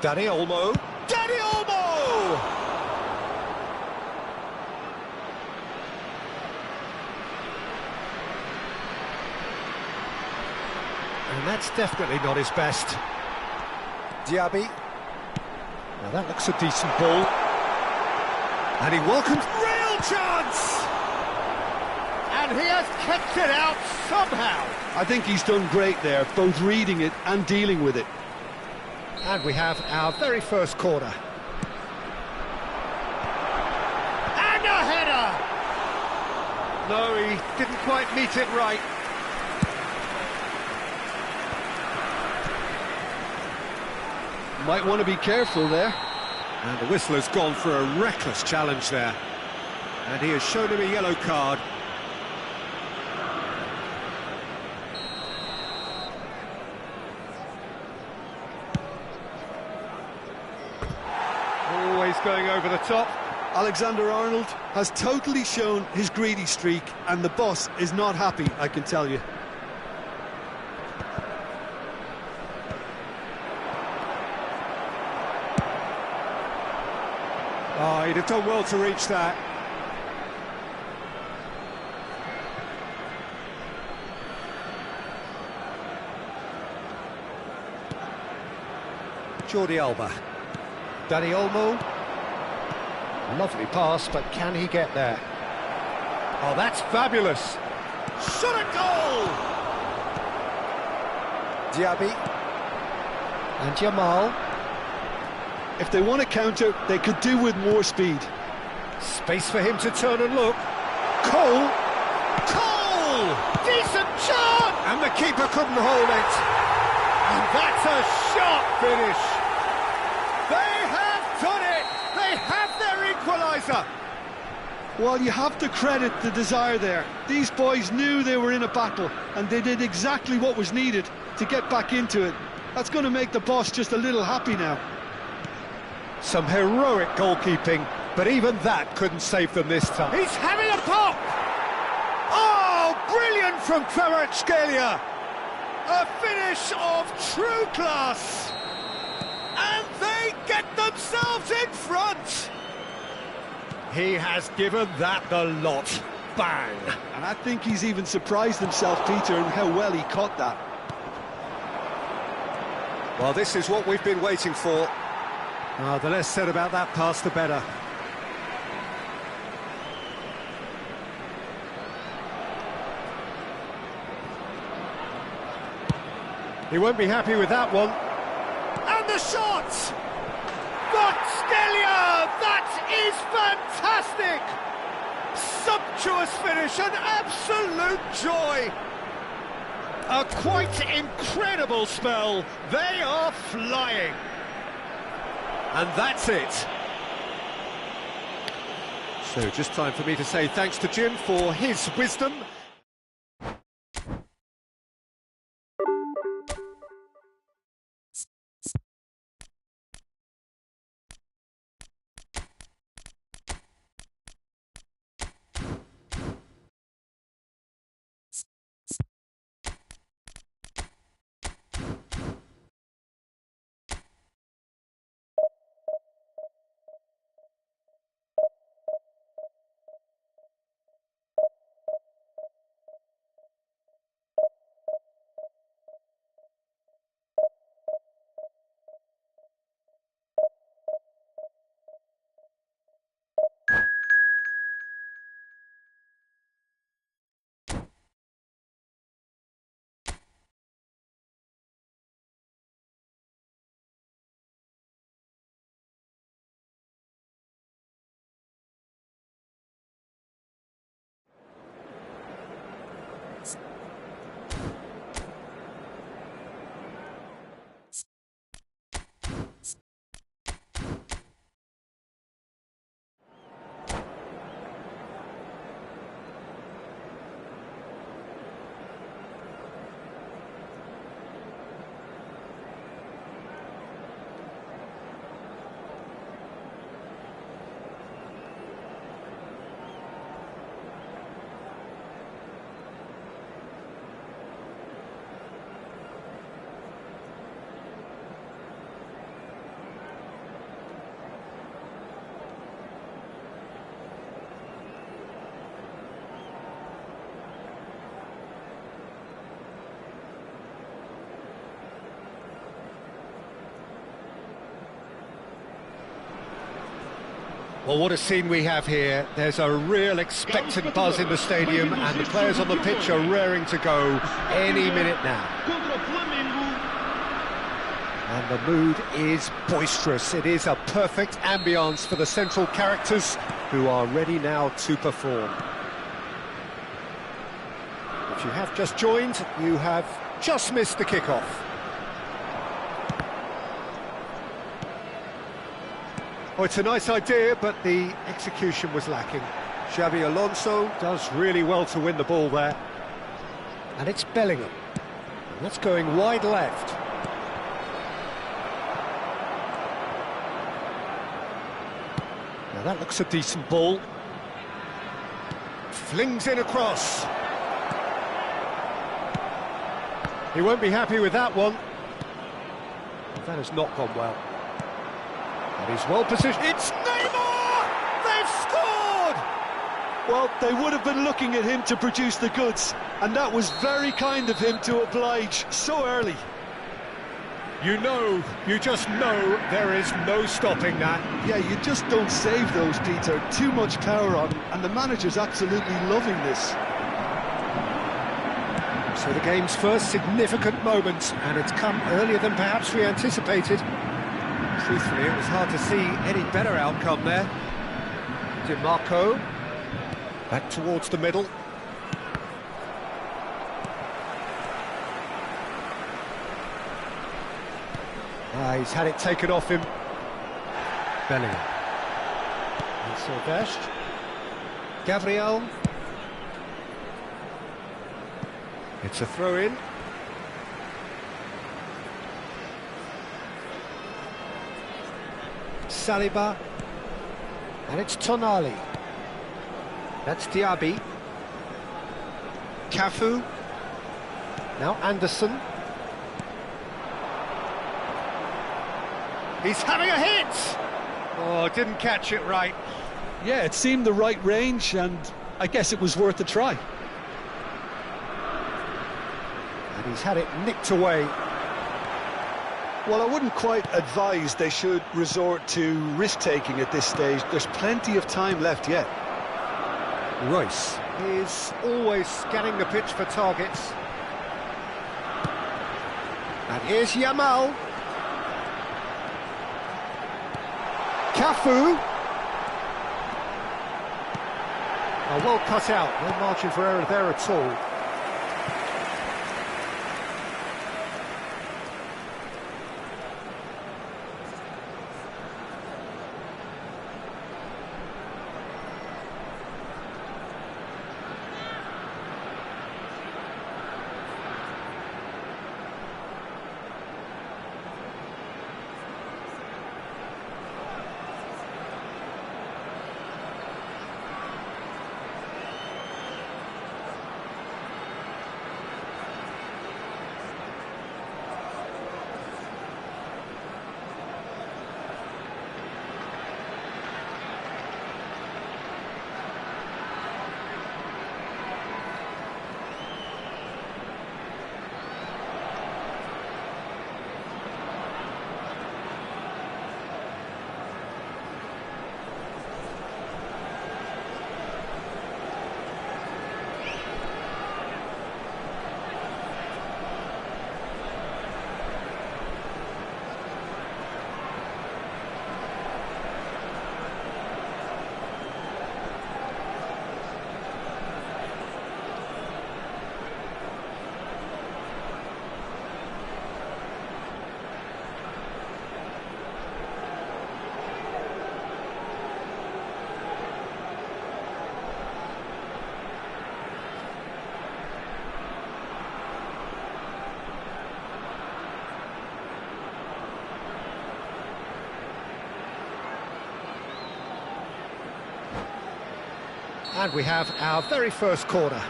Dani Olmo. Dani Olmo! And that's definitely not his best. Diaby. Now that looks a decent ball. And he welcomes real chance! And he has kept it out somehow. I think he's done great there, both reading it and dealing with it. And we have our very first corner. And a header! No, he didn't quite meet it right. Might want to be careful there. And the whistle has gone for a reckless challenge there. And he has shown him a yellow card. Always going over the top. Alexander-Arnold has totally shown his greedy streak, and the boss is not happy, I can tell you. Oh, he'd have done well to reach that. Jordi Alba. Dani Olmo. Lovely pass, but can he get there? Oh, that's fabulous. Shot a goal! Diaby. And Jamal. If they want to counter, they could do with more speed. Space for him to turn and look. Cole! Cole! Decent shot! And the keeper couldn't hold it. And that's a sharp finish. They have done it! They have their equaliser! Well, you have to credit the desire there. These boys knew they were in a battle, and they did exactly what was needed to get back into it. That's going to make the boss just a little happy now. Some heroic goalkeeping, but even that couldn't save them this time. He's having a pop! Oh, brilliant from Kvaratskhelia! A finish of true class! And they get themselves in front! He has given that the lot. Bang! And I think he's even surprised himself, Peter, in how well he caught that. Well, this is what we've been waiting for. The less said about that pass, the better. He won't be happy with that one. And the shot! Kvaratskhelia! That is fantastic! Sumptuous finish, an absolute joy! A quite incredible spell. They are flying. And that's it. So just time for me to say thanks to Jim for his wisdom. Well, what a scene we have here. There's a real expectant buzz in the stadium, and the players on the pitch are raring to go any minute now. And the mood is boisterous. It is a perfect ambience for the central characters who are ready now to perform. If you have just joined, you have just missed the kickoff. Oh, it's a nice idea, but the execution was lacking. Xabi Alonso does really well to win the ball there. And it's Bellingham. And that's going wide left. Now that looks a decent ball. Flings in across. He won't be happy with that one. That has not gone well. And he's well positioned. It's Neymar! They've scored! Well, they would have been looking at him to produce the goods, and that was very kind of him to oblige so early. You just know there is no stopping that. Yeah, you just don't save those, Peter. Too much power on, and the manager's absolutely loving this. So the game's first significant moment, and it's come earlier than perhaps we anticipated. Truthfully, it was hard to see any better outcome there. Di Marco, back towards the middle. He's had it taken off him. Bellingham. And Silvestre. Gabriel. It's a throw-in. Saliba. And it's Tonali. That's Diaby. Cafu. Now Anderson. He's having a hit! Oh, didn't catch it right. Yeah, it seemed the right range, and I guess it was worth a try. And he's had it nicked away. Well, I wouldn't quite advise they should resort to risk-taking at this stage. There's plenty of time left yet. Royce is always scanning the pitch for targets. And here's Yamal. Cafu. Oh, well cut out, no margin for error there at all. And we have our very first corner.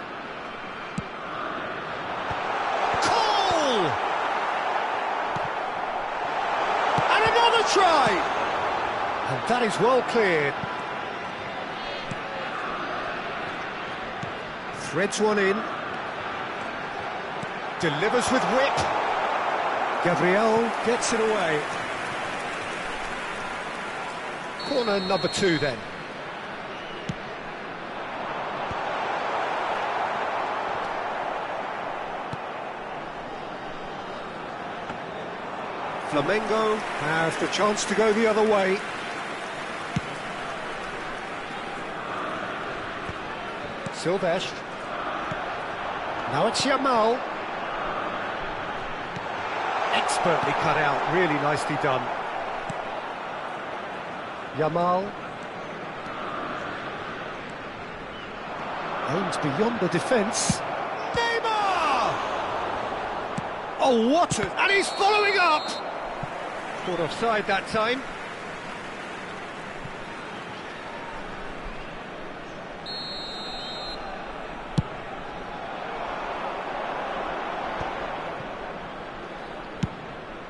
Goal! And another try! And that is well cleared. Threads one in. Delivers with whip. Gabriel gets it away. Corner number 2 then. Flamengo have the chance to go the other way. Silvestre. Now it's Yamal. Expertly cut out, really nicely done. Yamal. Aims beyond the defence. Neymar! Oh, what a... And he's following up! Caught offside that time.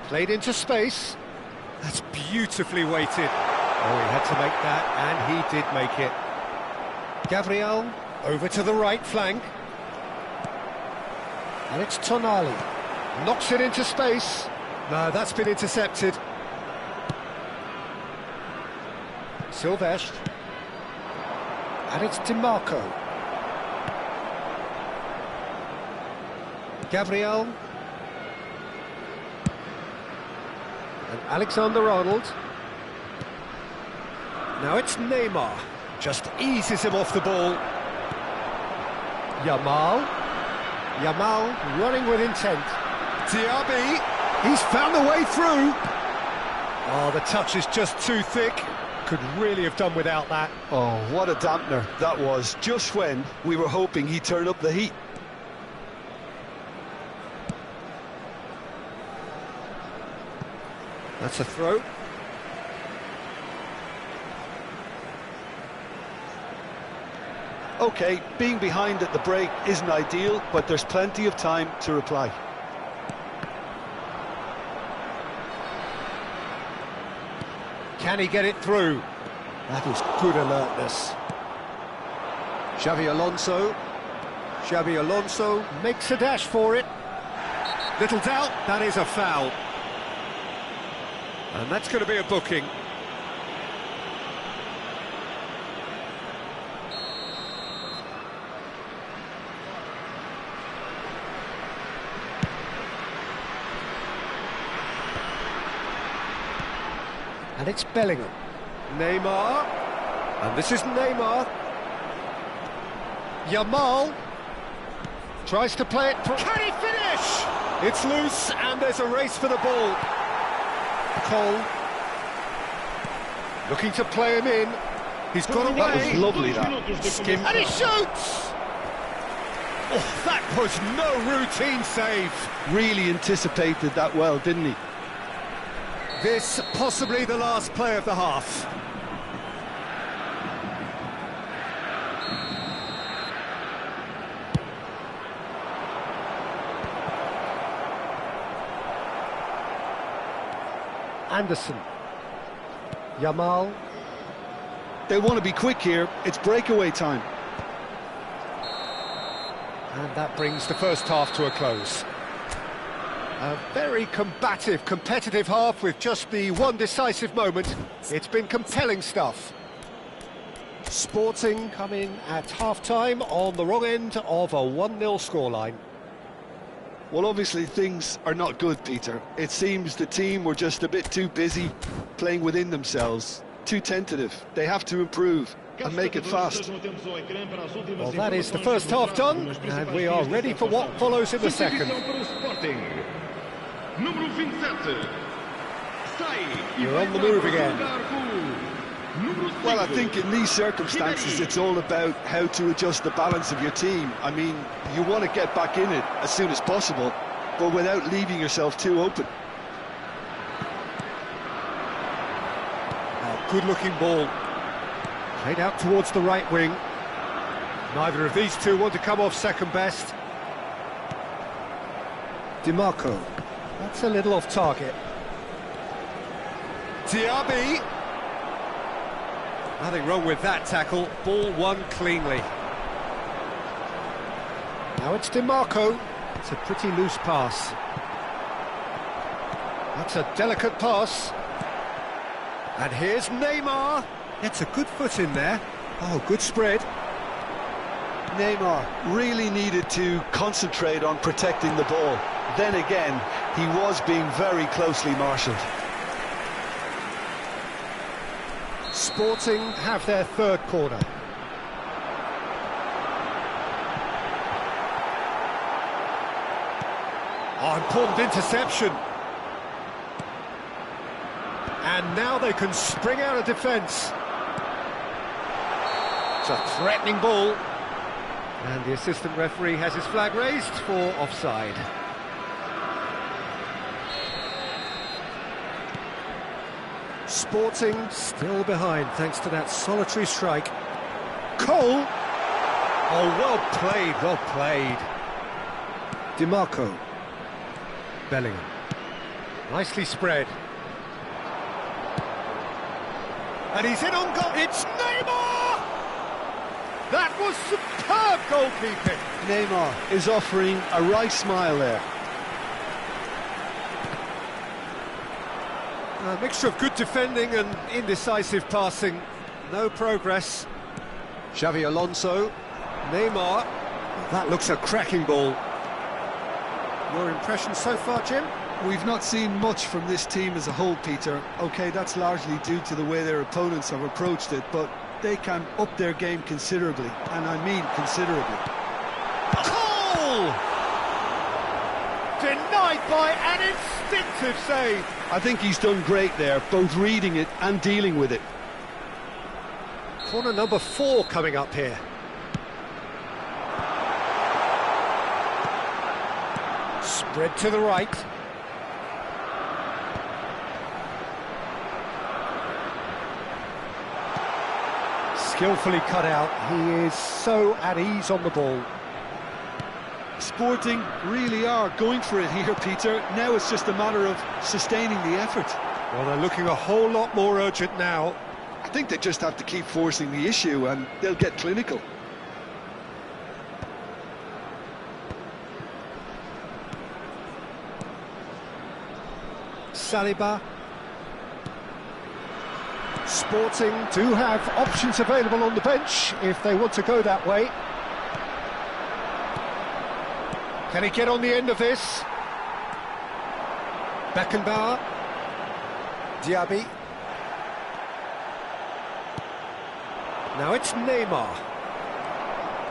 Played into space. That's beautifully weighted. Oh, he had to make that, and he did make it. Gabriel, over to the right flank. And it's Tonali. Knocks it into space. No, that's been intercepted. Silvestre. And it's DiMarco. Gabriel. And Alexander-Arnold. Now it's Neymar. Just eases him off the ball. Yamal. Yamal running with intent. Diaby. He's found a way through. Oh, the touch is just too thick. Could really have done without that. Oh, what a dampener that was, just when we were hoping he'd turn up the heat. That's a throw. OK, being behind at the break isn't ideal, but there's plenty of time to reply. Can he get it through? That is good alertness. Xavi Alonso. Xavi Alonso makes a dash for it. Little doubt, that is a foul. And that's going to be a booking. And it's Bellingham. Neymar. And this is Neymar. Yamal. Tries to play it. Can he finish? It's loose and there's a race for the ball. Cole. Looking to play him in. He's got away. That was lovely, that. Skim. And he shoots! Oh, that was no routine save. Really anticipated that well, didn't he? This possibly the last play of the half. Anderson. Yamal. They want to be quick here, it's breakaway time. And that brings the first half to a close. A very combative, competitive half with just the one decisive moment. It's been compelling stuff. Sporting come in at half-time on the wrong end of a 1-0 scoreline. Well, obviously things are not good, Peter. It seems the team were just a bit too busy playing within themselves, too tentative. They have to improve and make it fast. Well, that is the first half done, and we are ready for what follows in the second. We're on the move again. Well, I think in these circumstances it's all about how to adjust the balance of your team. I mean, you want to get back in it as soon as possible, but without leaving yourself too open. Good-looking ball. Played out towards the right wing. Neither of these two want to come off second best. DiMarco. That's a little off target. Diaby. Nothing wrong with that tackle. Ball won cleanly. Now it's DiMarco. It's a pretty loose pass. That's a delicate pass. And here's Neymar. Gets a good foot in there. Oh, good spread. Neymar really needed to concentrate on protecting the ball. Then again, he was being very closely marshalled. Sporting have their third corner. Oh, important interception. And now they can spring out of defence. It's a threatening ball. And the assistant referee has his flag raised for offside. Sporting still behind thanks to that solitary strike. Cole! Oh, well played, well played. DiMarco. Bellingham. Nicely spread. And he's in on goal. It's Neymar! That was superb goalkeeping. Neymar is offering a right smile there. A mixture of good defending and indecisive passing. No progress. Xavi Alonso. Neymar. That looks a cracking ball. Your impression so far, Jim? We've not seen much from this team as a whole, Peter. OK, that's largely due to the way their opponents have approached it, but they can up their game considerably, and I mean considerably. Goal! Denied by an instinctive save. I think he's done great there, both reading it and dealing with it. Corner number 4 coming up here. Spread to the right. Skillfully cut out. He is so at ease on the ball. Sporting really are going for it here, Peter. Now it's just a matter of sustaining the effort. Well, they're looking a whole lot more urgent now. I think they just have to keep forcing the issue and they'll get clinical. Saliba. Sporting do have options available on the bench if they want to go that way. Can he get on the end of this? Beckenbauer. Diaby. Now it's Neymar.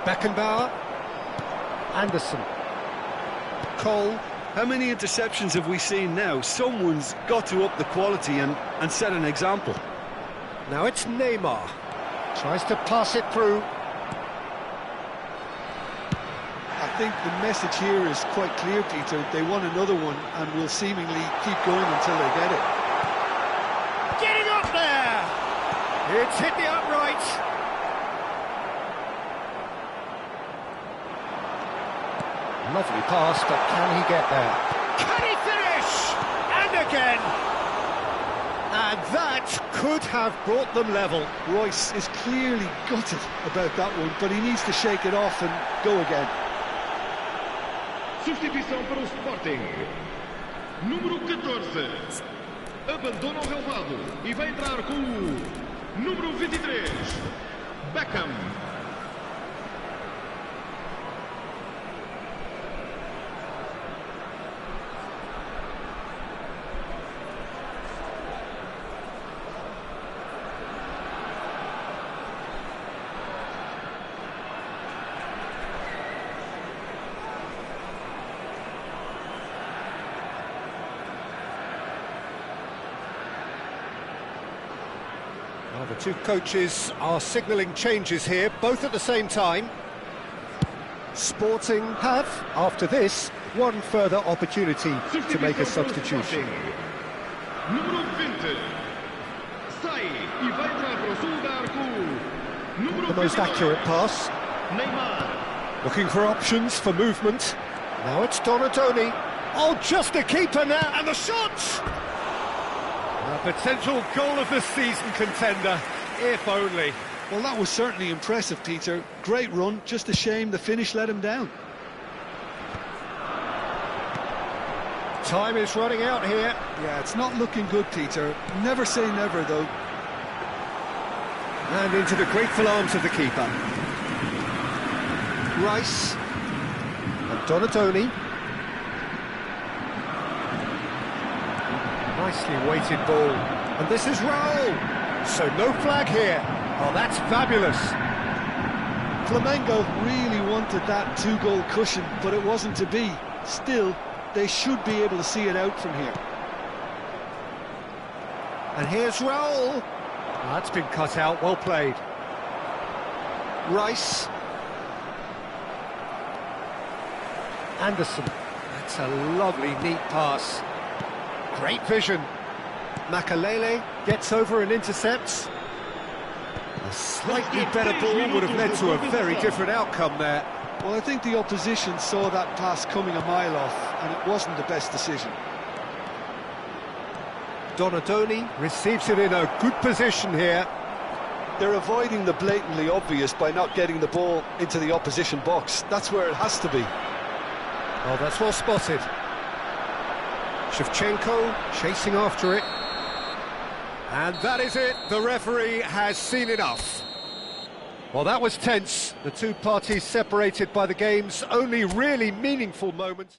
Beckenbauer. Anderson. Cole. How many interceptions have we seen now? Someone's got to up the quality and set an example. Now it's Neymar. Tries to pass it through. I think the message here is quite clear, Peter. They want another one and will seemingly keep going until they get it. Getting up there! It's hit the upright. Lovely pass, but can he get there? Can he finish? And again! And that could have brought them level. Royce is clearly gutted about that one, but he needs to shake it off and go again. Substituição para o Sporting. Número 14. Abandona o relvado e vai entrar com o número 23. Beckham. Well, the two coaches are signalling changes here, both at the same time. Sporting have, after this, one further opportunity to make a substitution. Número 20. Sai e vai entrar para o seu lugar com o número The most 22. accurate pass. Neymar. Looking for options for movement. Now it's Donatoni. Oh, just a keeper now, and the shot! A potential goal of the season contender, if only. Well, that was certainly impressive, Peter. Great run, just a shame the finish let him down. Time is running out here. Yeah, it's not looking good, Peter. Never say never, though. And into the grateful arms of the keeper. Rice. And Donatoni. Nicely weighted ball. And this is Raul. So no flag here. Oh, that's fabulous. Flamengo really wanted that two-goal cushion, but it wasn't to be. Still, they should be able to see it out from here. And here's Raul. Oh, that's been cut out, well played. Rice. Anderson. That's a lovely, neat pass. Great vision. Makalele gets over and intercepts. A slightly better ball would have led to a very different outcome there. Well, I think the opposition saw that pass coming a mile off, and it wasn't the best decision. Donatoni receives it in a good position here. They're avoiding the blatantly obvious by not getting the ball into the opposition box. That's where it has to be. Oh, that's well spotted. Shevchenko chasing after it. And that is it. The referee has seen enough. Well, that was tense. The two parties separated by the game's only really meaningful moment.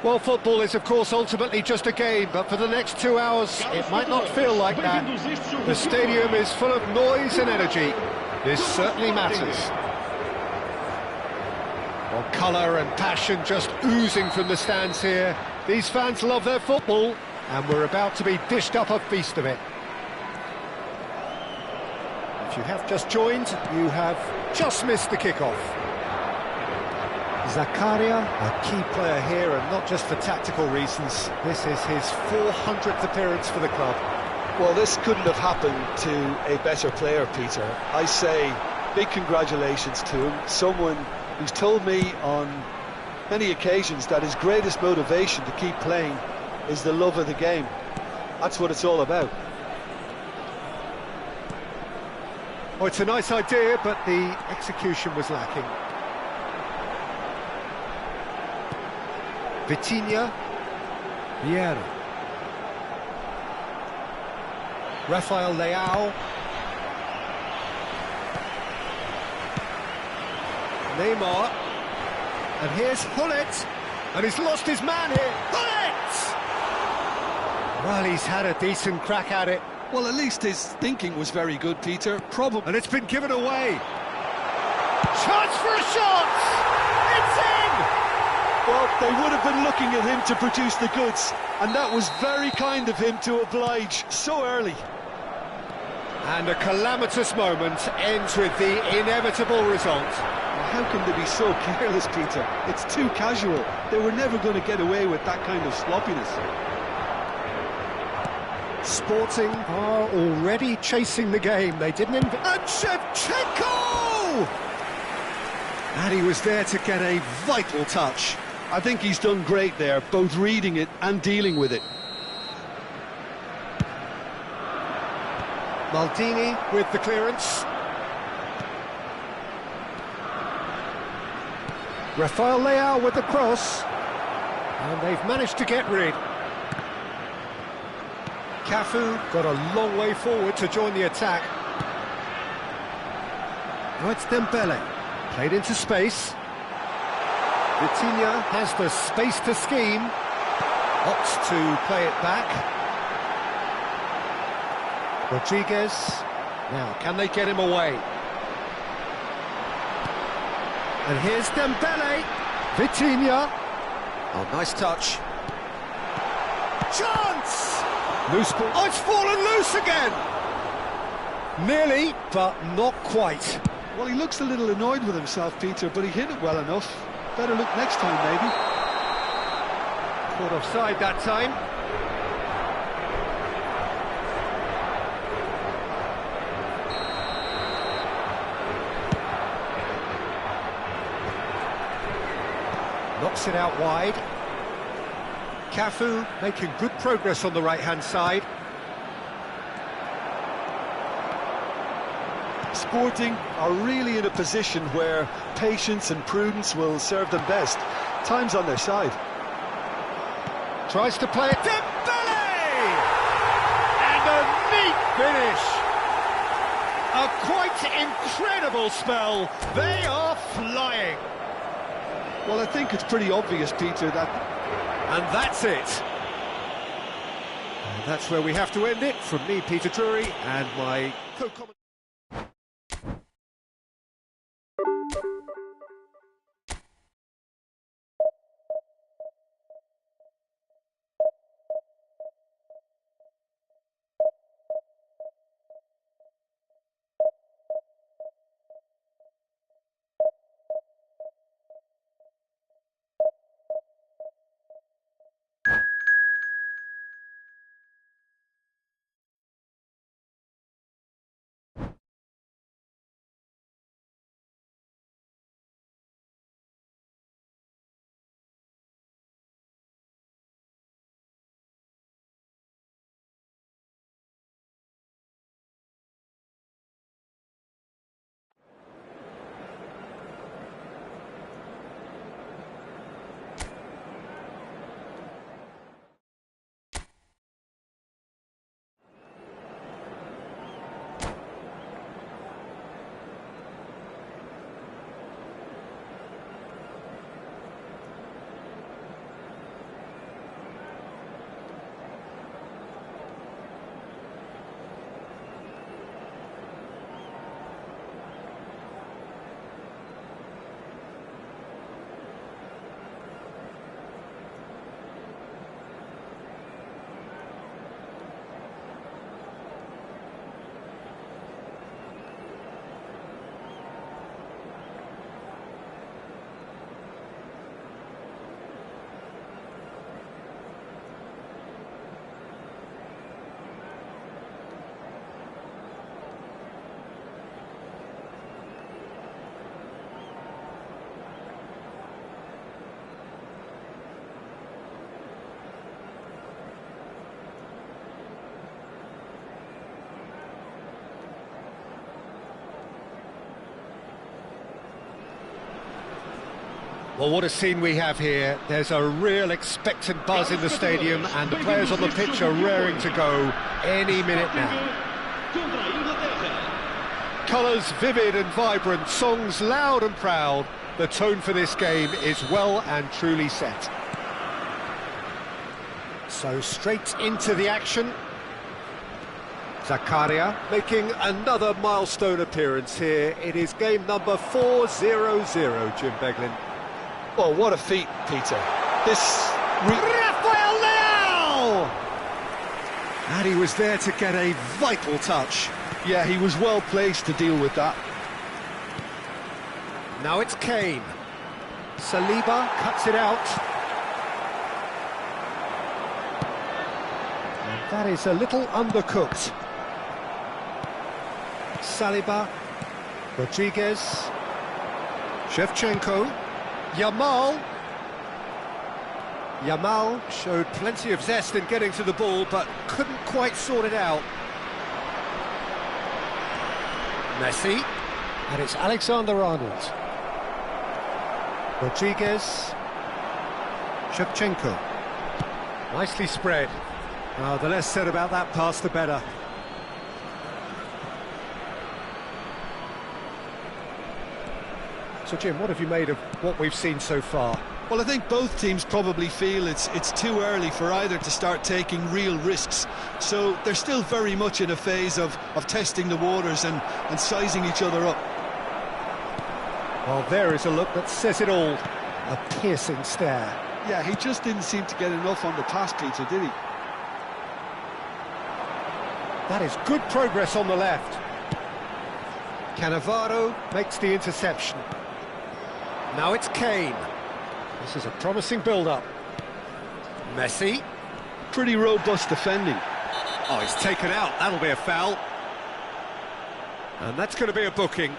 Well, football is, of course, ultimately just a game, but for the next 2 hours, it might not feel like that. The stadium is full of noise and energy. This certainly matters. Well, colour and passion just oozing from the stands here. These fans love their football, and we're about to be dished up a feast of it. If you have just joined, you have just missed the kickoff. Zakaria, a key player here, and not just for tactical reasons. This is his 400th appearance for the club. Well, this couldn't have happened to a better player, Peter. I say big congratulations to him. Someone who's told me on many occasions that his greatest motivation to keep playing is the love of the game. That's what it's all about. Oh, it's a nice idea, but the execution was lacking. Vitinha, Vieira, Rafael Leao, Neymar, and here's Gullit, and he's lost his man here. Gullit! Well, he's had a decent crack at it. Well, at least his thinking was very good, Peter. Probably. And it's been given away. Chance for a shot! It's in! Well, they would have been looking at him to produce the goods, and that was very kind of him to oblige so early. And a calamitous moment ends with the inevitable result. Well, how can they be so careless, Peter? It's too casual. They were never going to get away with that kind of sloppiness. Sporting are already chasing the game. They didn't and Shevchenko! And he was there to get a vital touch. I think he's done great there, both reading it and dealing with it. Maldini with the clearance. Rafael Leao with the cross. And they've managed to get rid. Cafu got a long way forward to join the attack. Now it's Dembele. Played into space. Vitinha has the space to scheme. Opts to play it back. Rodriguez. Now, can they get him away? And here's Dembele. Vitinha. Oh, nice touch. Chance! Loose ball. Oh, it's fallen loose again! Nearly, but not quite. Well, he looks a little annoyed with himself, Peter, but he hit it well enough. Better look next time, maybe. Caught offside that time. Knocks it out wide. Cafu making good progress on the right-hand side. Sporting are really in a position where patience and prudence will serve them best. Time's on their side. Tries to play it. Dembele! And a neat finish. A quite incredible spell. They are flying. Well, I think it's pretty obvious, Peter, that... And that's it. And that's where we have to end it. From me, Peter Drury, and my co-commentator. Well, what a scene we have here. There's a real expectant buzz in the stadium, and the players on the pitch are raring to go any minute now. Colours vivid and vibrant, songs loud and proud. The tone for this game is well and truly set. So straight into the action. Zakaria making another milestone appearance here. It is game number 400, Jim Beglin. Oh, what a feat, Peter. Rafael Leao! And he was there to get a vital touch. Yeah, he was well placed to deal with that. Now it's Kane. Saliba cuts it out. And that is a little undercooked. Saliba, Rodriguez, Shevchenko, Yamal. Yamal showed plenty of zest in getting to the ball, but couldn't quite sort it out. Messi, and it's Alexander-Arnold. Rodriguez, Shevchenko. Nicely spread. Oh, the less said about that pass, the better. So, Jim, what have you made of what we've seen so far? Well, I think both teams probably feel it's too early for either to start taking real risks. So they're still very much in a phase of testing the waters and sizing each other up. Well, there is a look that says it all. A piercing stare. Yeah, he just didn't seem to get enough on the pass, Peter, did he? That is good progress on the left. Cannavaro makes the interception. Now it's Kane. This is a promising build-up. Messi. Pretty robust defending. Oh, he's taken out. That'll be a foul. And that's going to be a booking.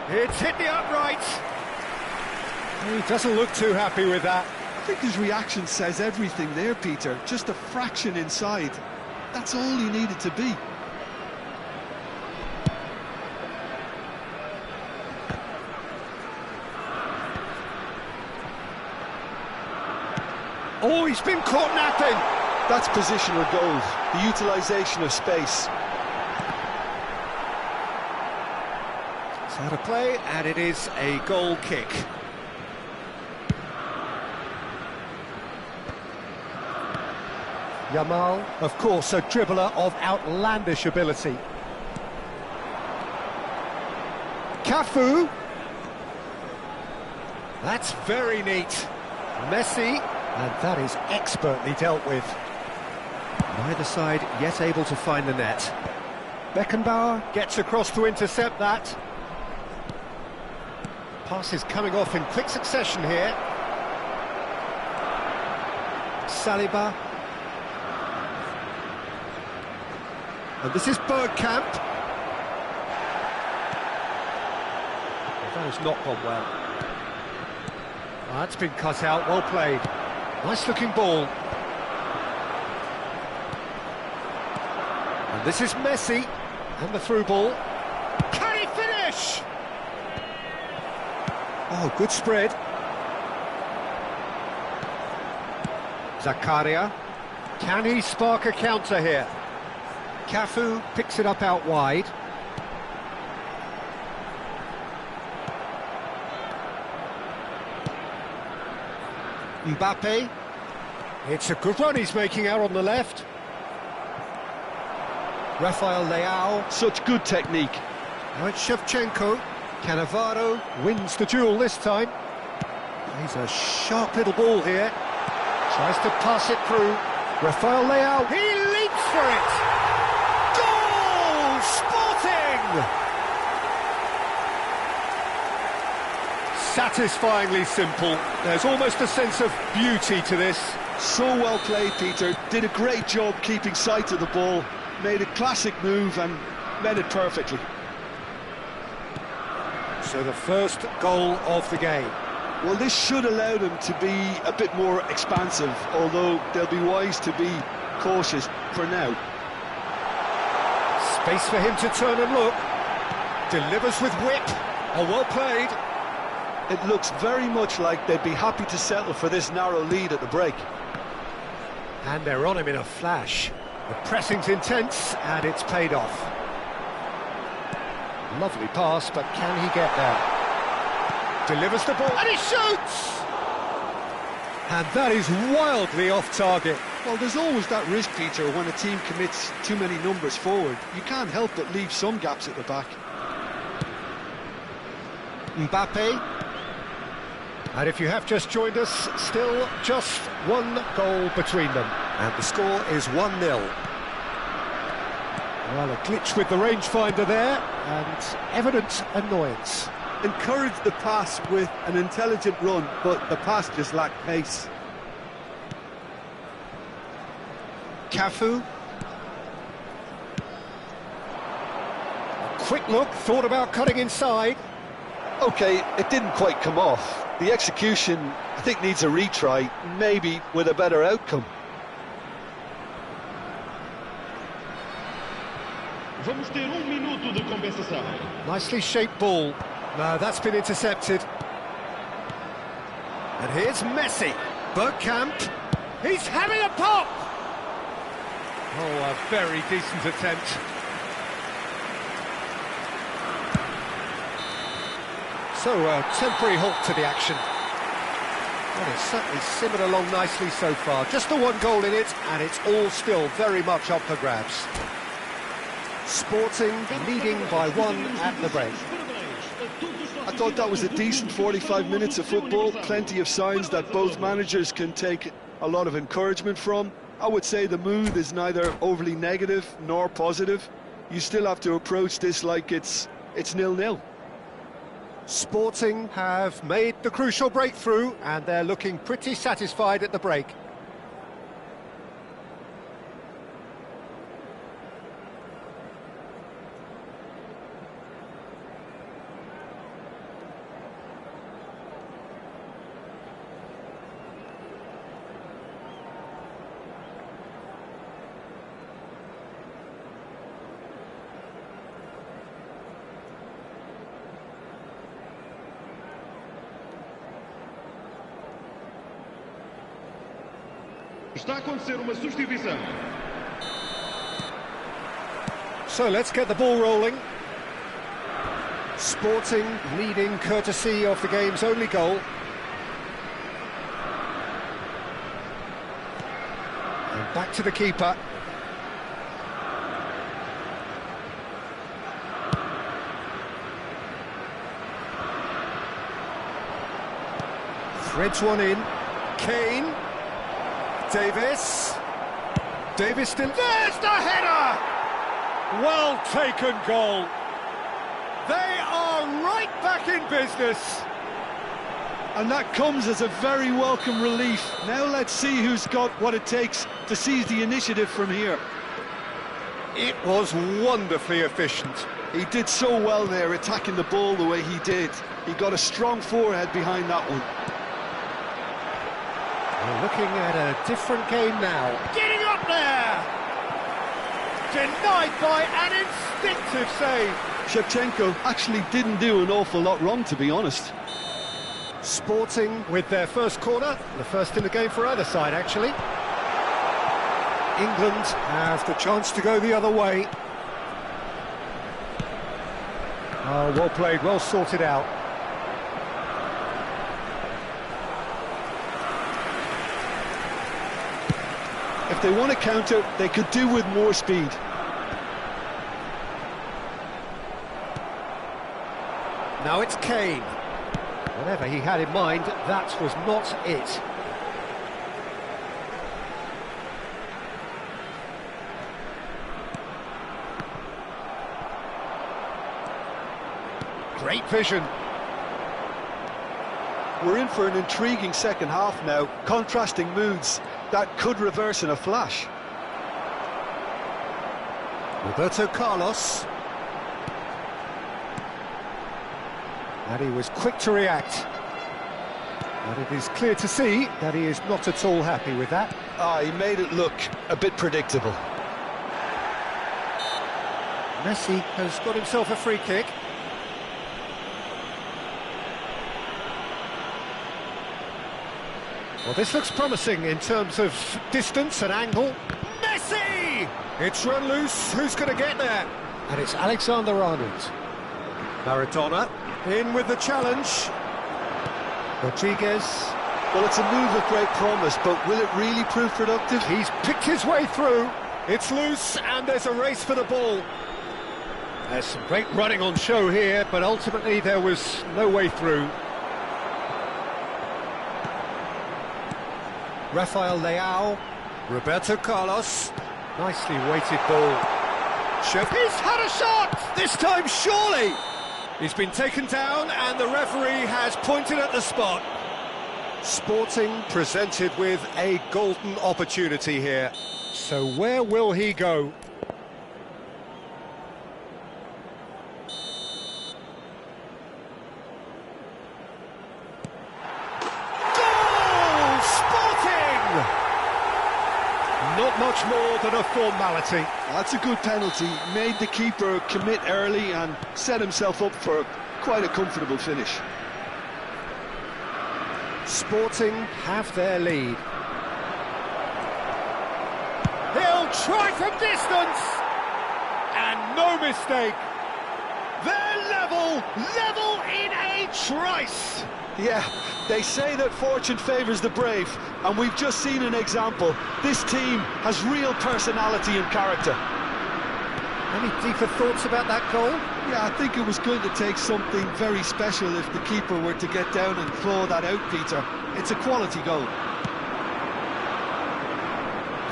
It's hit the upright. He doesn't look too happy with that. I think his reaction says everything there, Peter. Just a fraction inside. That's all he needed to be. Oh, he's been caught napping. That's positional goals, the utilisation of space. It's out of play, and it is a goal kick. Yamal, of course, a dribbler of outlandish ability. Cafu. That's very neat. Messi, and that is expertly dealt with. Neither side yet able to find the net. Beckenbauer gets across to intercept that. Passes coming off in quick succession here. Saliba. And this is Bergkamp. That has not gone well. Oh, that's been cut out, well played. Nice looking ball. And this is Messi. And the through ball. Can he finish? Oh, good spread. Zakaria. Can he spark a counter here? Cafu picks it up out wide. Mbappe. It's a good run he's making out on the left. Rafael Leao. Such good technique. Now it's Shevchenko. Cannavaro wins the duel this time. He's a sharp little ball here. Tries to pass it through. Rafael Leao. He leaps for it. Goal! Sporting! Satisfyingly simple. There's almost a sense of beauty to this. So well played, Peter. Did a great job keeping sight of the ball. Made a classic move and met it perfectly. So the first goal of the game. Well, this should allow them to be a bit more expansive, although they'll be wise to be cautious for now. Space for him to turn and look. Delivers with whip. Oh, well played. It looks very much like they'd be happy to settle for this narrow lead at the break. And they're on him in a flash. The pressing's intense, and it's paid off. Lovely pass, but can he get there? Delivers the ball, and he shoots! And that is wildly off target. Well, there's always that risk, Peter, when a team commits too many numbers forward. You can't help but leave some gaps at the back. Mbappe. And if you have just joined us, still just one goal between them. And the score is 1-0. Well, a glitch with the rangefinder there, and evident annoyance. Encouraged the pass with an intelligent run, but the pass just lacked pace. Cafu. A quick look, thought about cutting inside. OK, it didn't quite come off. The execution, I think, needs a retry, maybe with a better outcome. Vamos ter minuto de compensação. Nicely shaped ball. No, that's been intercepted. And here's Messi. Bergkamp. He's having a pop! Oh, a very decent attempt. So, a temporary halt to the action. Well, it's certainly simmered along nicely so far. Just the one goal in it, and it's all still very much up for grabs. Sporting leading by 1 at the break. I thought that was a decent 45 minutes of football. Plenty of signs that both managers can take a lot of encouragement from. I would say the mood is neither overly negative nor positive. You still have to approach this like it's 0-0. Sporting have made the crucial breakthrough, and they're looking pretty satisfied at the break. Está a acontecer uma substituição. So let's get the ball rolling. Sporting leading courtesy of the game's only goal. And back to the keeper. Threads one in. Kane. Davis. Davis still... There's the header! Well taken goal. They are right back in business. And that comes as a very welcome relief. Now let's see who's got what it takes to seize the initiative from here. It was wonderfully efficient. He did so well there, attacking the ball the way he did. He got a strong forehead behind that one. We're looking at a different game now. Getting up there! Denied by an instinctive save. Shevchenko actually didn't do an awful lot wrong, to be honest. Sporting with their first corner, the first in the game for either side, actually. England have the chance to go the other way. Oh, well played, well sorted out. If they want to counter, they could do with more speed. Now it's Kane. Whatever he had in mind, that was not it. Great vision. We're in for an intriguing second half now, contrasting moods that could reverse in a flash. Roberto Carlos. And he was quick to react. And it is clear to see that he is not at all happy with that. He made it look a bit predictable. Messi has got himself a free kick. Well, this looks promising in terms of distance and angle. Messi! It's run loose. Who's going to get there? And it's Alexander-Arnold. Maradona in with the challenge. Rodriguez. Well, it's a move of great promise, but will it really prove productive? He's picked his way through. It's loose, and there's a race for the ball. There's some great running on show here, but ultimately there was no way through. Rafael Leao. Roberto Carlos. Nicely weighted ball. He's had a shot! This time, surely! He's been taken down, and the referee has pointed at the spot. Sporting presented with a golden opportunity here. So where will he go? Goal! Sporting! Not much more than a formality. That's a good penalty. Made the keeper commit early and set himself up for quite a comfortable finish. Sporting have their lead. He'll try from distance! And no mistake! They're level in a trice! Yeah, they say that fortune favours the brave, and we've just seen an example. This team has real personality and character. Any deeper thoughts about that goal? Yeah, I think it was going to take something very special if the keeper were to get down and claw that out, Peter. It's a quality goal.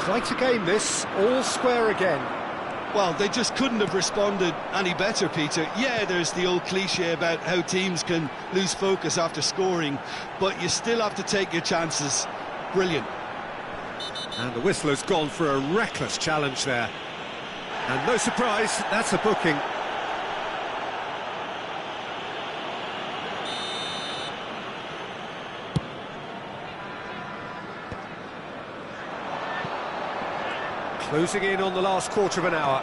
Quite a game this, all square again. Well, they just couldn't have responded any better, Peter. Yeah, there's the old cliche about how teams can lose focus after scoring, but you still have to take your chances. Brilliant. And the whistle has gone for a reckless challenge there. And no surprise, that's a booking. Closing in on the last quarter of an hour.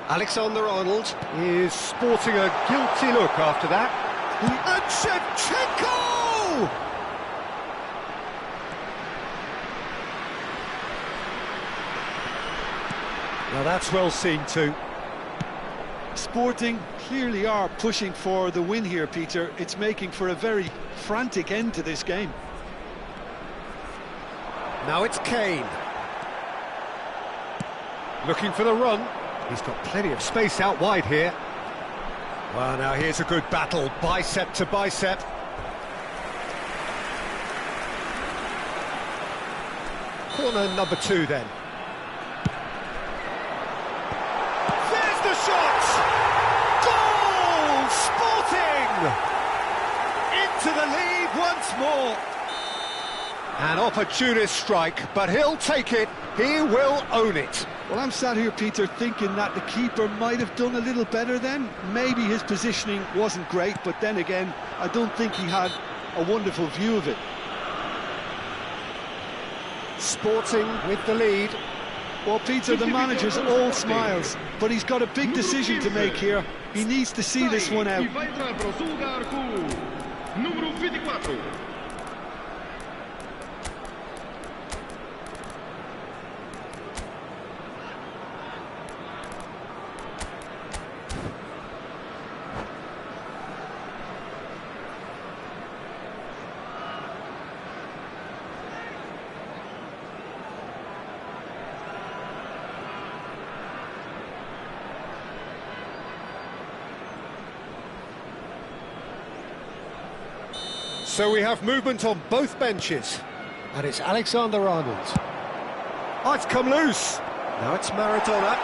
Alexander-Arnold is sporting a guilty look after that. And Shevchenko! Now that's well seen too. Sporting clearly are pushing for the win here, Peter. It's making for a very frantic end to this game. Now it's Kane. Looking for the run. He's got plenty of space out wide here. Well, now here's a good battle, bicep to bicep. Corner number 2 then. There's the shot! Goal! Sporting! Into the lead once more. An opportunist strike, but he'll take it, he will own it. Well, I'm sat here, Peter, thinking that the keeper might have done a little better then. Maybe his positioning wasn't great, but then again, I don't think he had a wonderful view of it. Sporting with the lead. Well, Peter, the manager's all smiles, but he's got a big decision to make here. He needs to see this one out. So we have movement on both benches. And it's Alexander-Arnold. Oh, it's come loose. Now it's Maradona.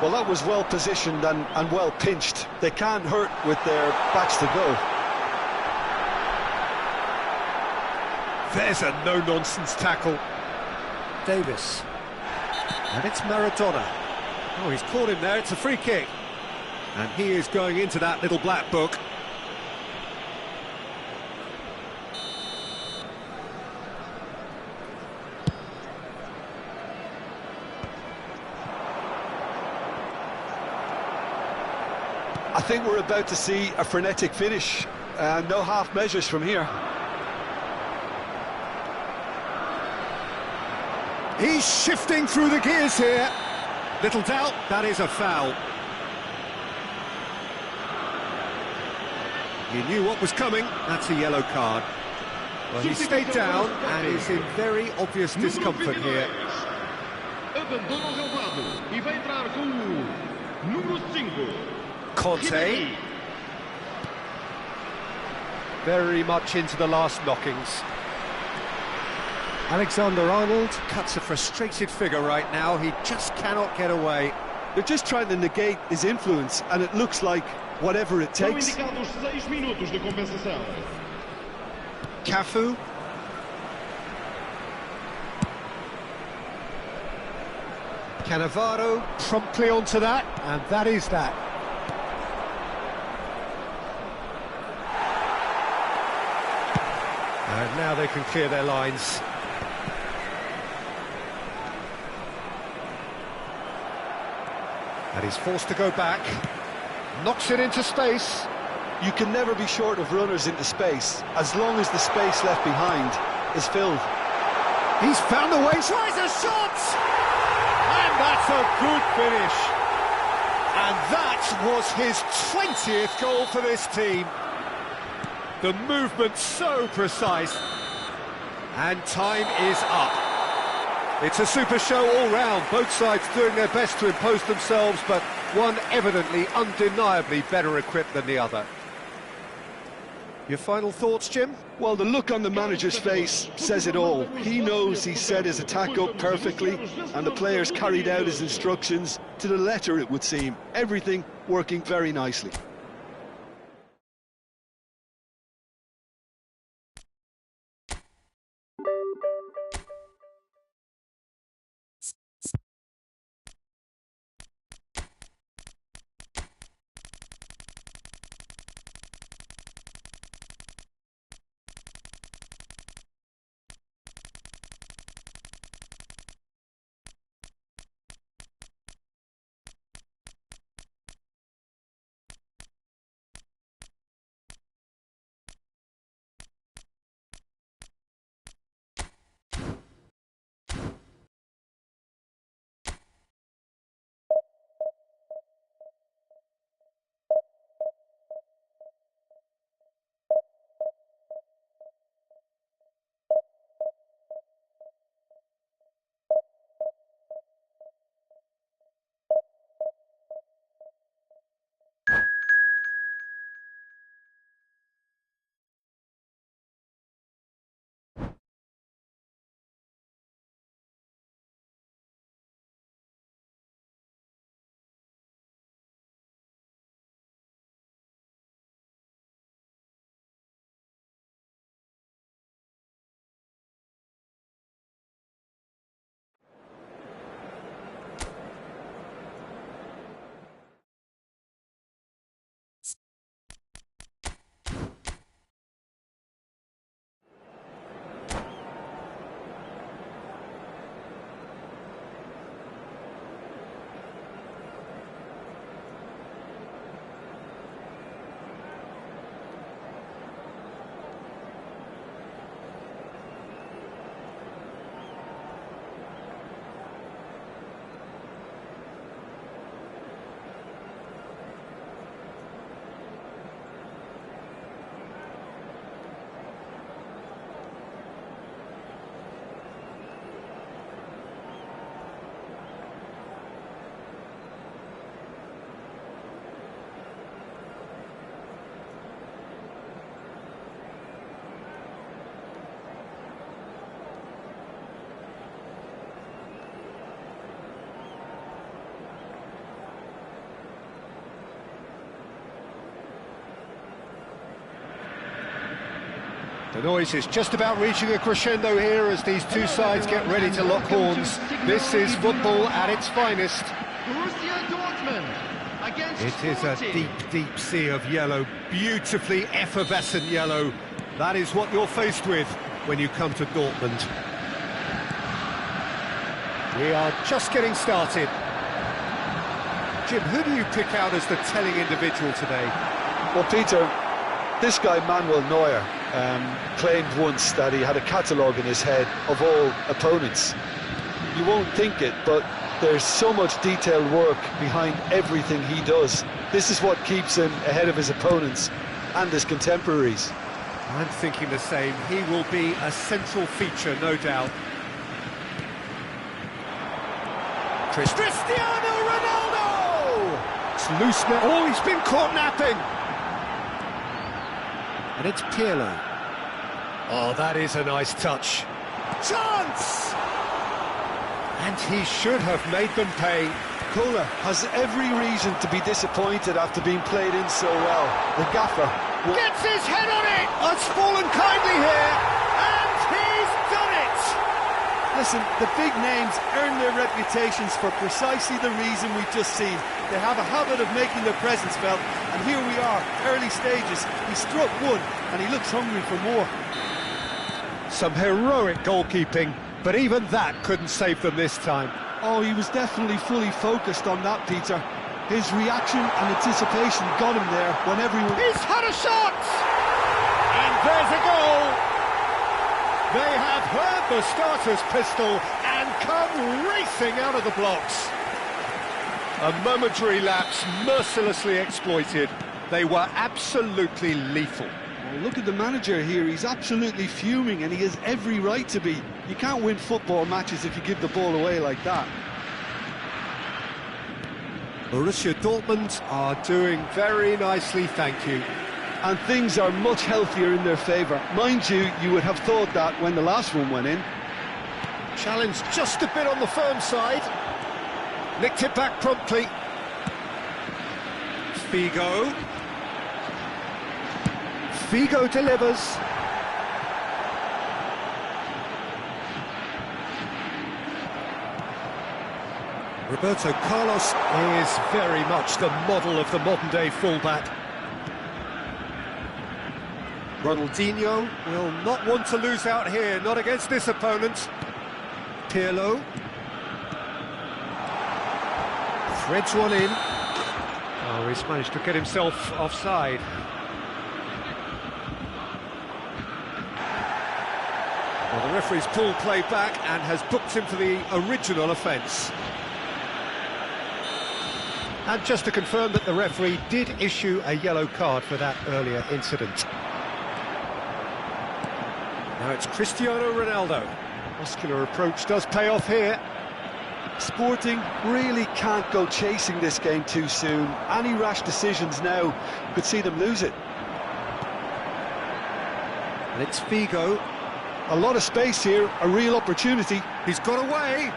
Well, that was well positioned and well pinched. They can't hurt with their backs to go. There's a no-nonsense tackle. Davis. And it's Maradona. Oh, he's caught him there. It's a free kick. And he is going into that little black book. I think we're about to see a frenetic finish. No half measures from here. He's shifting through the gears here. Little doubt, that is a foul. You knew what was coming, that's a yellow card. Well, he stayed down and is in very obvious discomfort here. Conte. Very much into the last knockings. Alexander-Arnold cuts a frustrated figure right now. He just cannot get away. They're just trying to negate his influence, and it looks like whatever it takes. Cafu. Cannavaro promptly onto that, and that is that. And now they can clear their lines. And he's forced to go back. Knocks it into space. You can never be short of runners into space, as long as the space left behind is filled. He's found the way, tries a shot! And that's a good finish. And that was his 20th goal for this team. The movement so precise. And time is up. It's a super show all round, both sides doing their best to impose themselves, but one evidently, undeniably better equipped than the other. Your final thoughts, Jim? Well, the look on the manager's face says it all. He knows he set his attack up perfectly, and the players carried out his instructions to the letter, it would seem. Everything working very nicely. The noise is just about reaching a crescendo here as these two sides get ready to lock horns. This is football at its finest. It is a deep, deep sea of yellow, beautifully effervescent yellow. That is what you're faced with when you come to Dortmund. We are just getting started. Jim, who do you pick out as the telling individual today? Well, Peter, this guy Manuel Neuer claimed once that he had a catalogue in his head of all opponents. You won't think it, but there's so much detailed work behind everything he does. This is what keeps him ahead of his opponents and his contemporaries. I'm thinking the same. He will be a central feature, no doubt. Cristiano Ronaldo! It's loose now. Oh, he's been caught napping. And it's Pirlo. Oh, that is a nice touch. Chance! And he should have made them pay. Kohler has every reason to be disappointed after being played in so well. The gaffer gets his head on it! It's fallen kindly here, and he's done it! Listen, the big names earn their reputations for precisely the reason we've just seen. They have a habit of making their presence felt, and here we are, early stages. He struck one, and he looks hungry for more. Some heroic goalkeeping, but even that couldn't save them this time. Oh, he was definitely fully focused on that, Peter. His reaction and anticipation got him there when everyone... He's had a shot! And there's a goal! They have heard the starter's pistol and come racing out of the blocks. A momentary lapse mercilessly exploited. They were absolutely lethal. Well, look at the manager here. He's absolutely fuming, and he has every right to be. You can't win football matches if you give the ball away like that. Borussia Dortmund are doing very nicely, thank you. And things are much healthier in their favour. Mind you, you would have thought that when the last one went in. Challenge just a bit on the firm side. Nicked it back promptly. Figo. Figo delivers. Roberto Carlos is very much the model of the modern-day fullback. Ronaldinho will not want to lose out here, not against this opponent. Pirlo. Threads one in. Oh, he's managed to get himself offside. Well, the referee's pulled play back and has booked him for the original offence. And just to confirm that the referee did issue a yellow card for that earlier incident. Now it's Cristiano Ronaldo. Muscular approach does pay off here. Sporting really can't go chasing this game too soon. Any rash decisions now could see them lose it. And it's Figo. A lot of space here, a real opportunity. He's got away.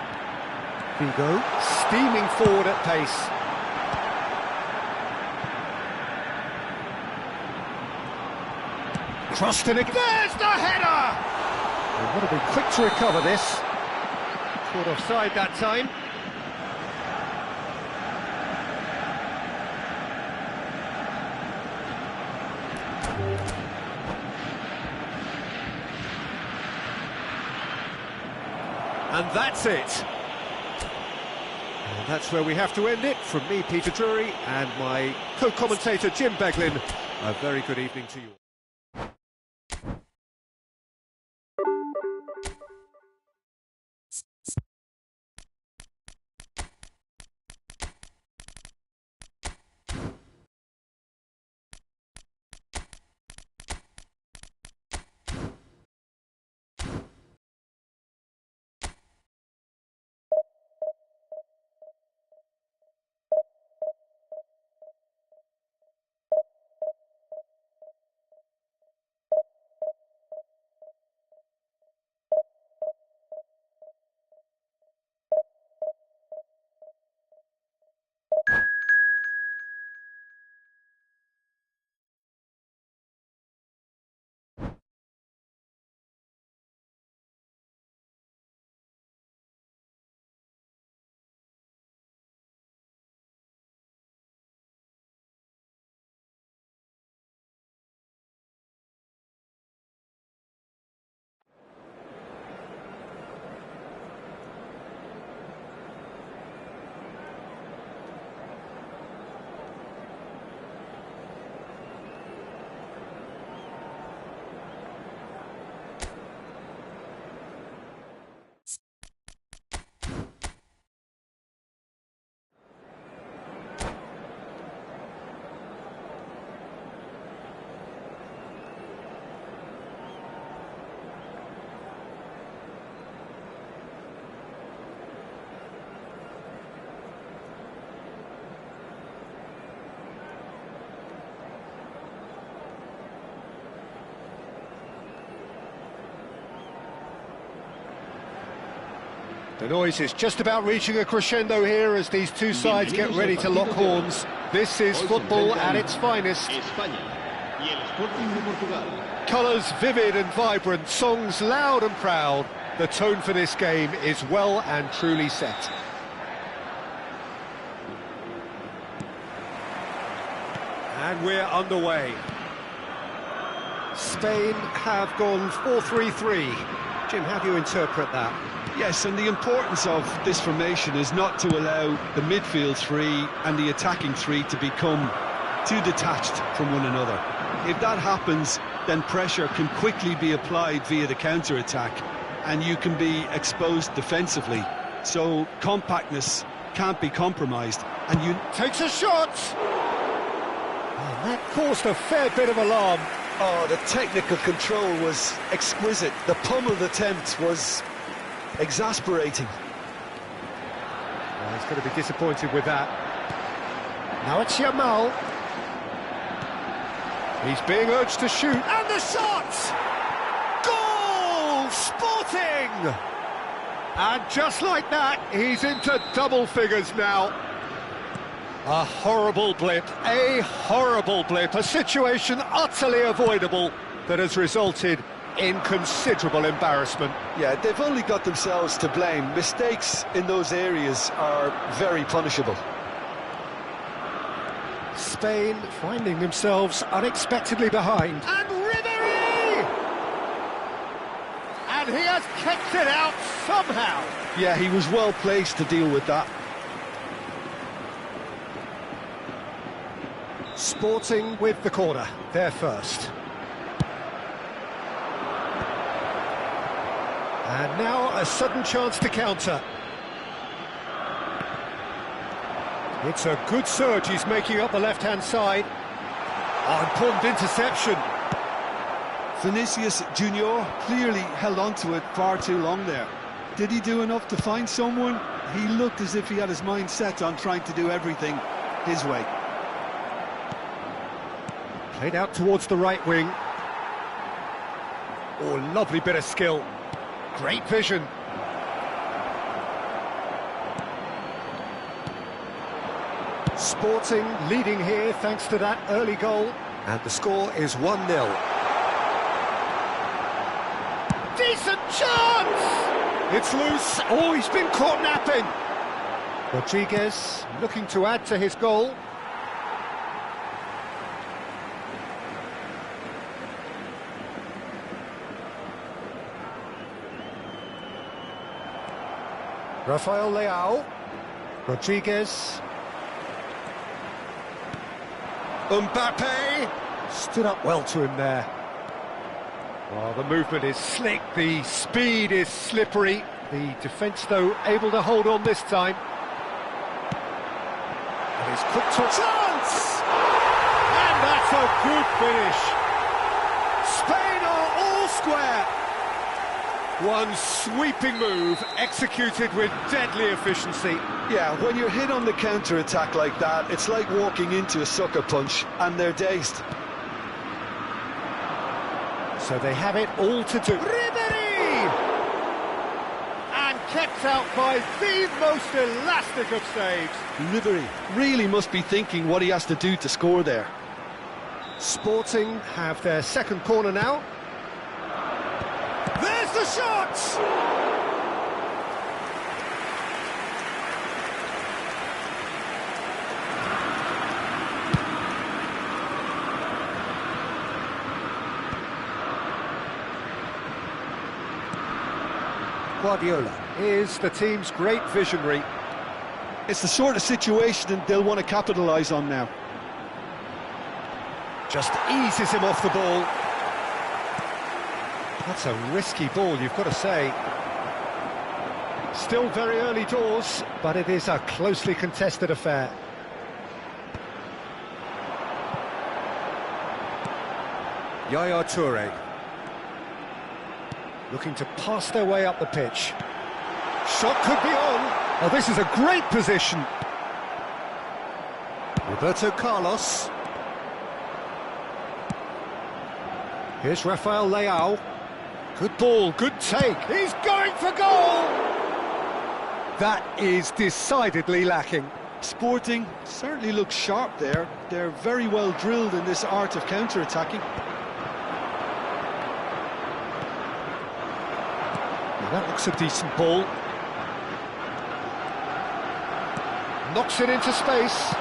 Figo steaming forward at pace. Crossed in again. There's the header! They've got to be quick to recover this. Caught offside that time. And that's it. And that's where we have to end it. From me, Peter Drury, and my co-commentator, Jim Beglin. A very good evening to you. The noise is just about reaching a crescendo here as these two sides get ready to lock horns. This is football at its finest. España y el Sporting de Portugal. Colours vivid and vibrant, songs loud and proud. The tone for this game is well and truly set. And we're underway. Spain have gone 4-3-3. Jim, how do you interpret that? Yes, and the importance of this formation is not to allow the midfield three and the attacking three to become too detached from one another. If that happens, then pressure can quickly be applied via the counter-attack, and you can be exposed defensively. So compactness can't be compromised, and you... Takes a shot! Oh, that caused a fair bit of alarm. Oh, the technical control was exquisite. The pummeled attempt was exasperating. Well, he's going to be disappointed with that. Now it's Yamal. He's being urged to shoot. And the shot! Goal! Sporting! And just like that, he's into double figures now. A horrible blip, a situation utterly avoidable that has resulted in considerable embarrassment. Yeah, they've only got themselves to blame. Mistakes in those areas are very punishable. Spain finding themselves unexpectedly behind. And Ribéry! And he has kept it out somehow. Yeah, he was well placed to deal with that. Sporting with the corner, they're first. And now a sudden chance to counter. It's a good surge he's making up the left-hand side. Oh, important interception. Vinicius Junior clearly held on to it far too long there. Did he do enough to find someone? He looked as if he had his mind set on trying to do everything his way. Played out towards the right wing. Oh, lovely bit of skill. Great vision. Sporting leading here thanks to that early goal. And the score is 1-0. Decent chance! It's loose. Oh, he's been caught napping. Rodriguez looking to add to his goal. Rafael Leao. Rodriguez. Mbappe! Stood up well to him there. Well, the movement is slick, the speed is slippery. The defence, though, able to hold on this time. And his quick touch. Chance! And that's a good finish. Spain are all square. One sweeping move, executed with deadly efficiency. Yeah, when you're hit on the counter-attack like that, it's like walking into a sucker punch, and they're dazed. So they have it all to do. Ribéry! And kept out by the most elastic of saves. Ribéry really must be thinking what he has to do to score there. Sporting have their second corner now. There's the shot! Guardiola is the team's great visionary. It's the sort of situation they'll want to capitalise on now. Just eases him off the ball. That's a risky ball, you've got to say. Still very early doors, but it is a closely contested affair. Yaya Toure. Looking to pass their way up the pitch. Shot could be on. Oh, this is a great position. Roberto Carlos. Here's Rafael Leao. Good ball, good take. He's going for goal! That is decidedly lacking. Sporting certainly looks sharp there. They're very well drilled in this art of counter-attacking. Well, that looks a decent ball. Knocks it into space.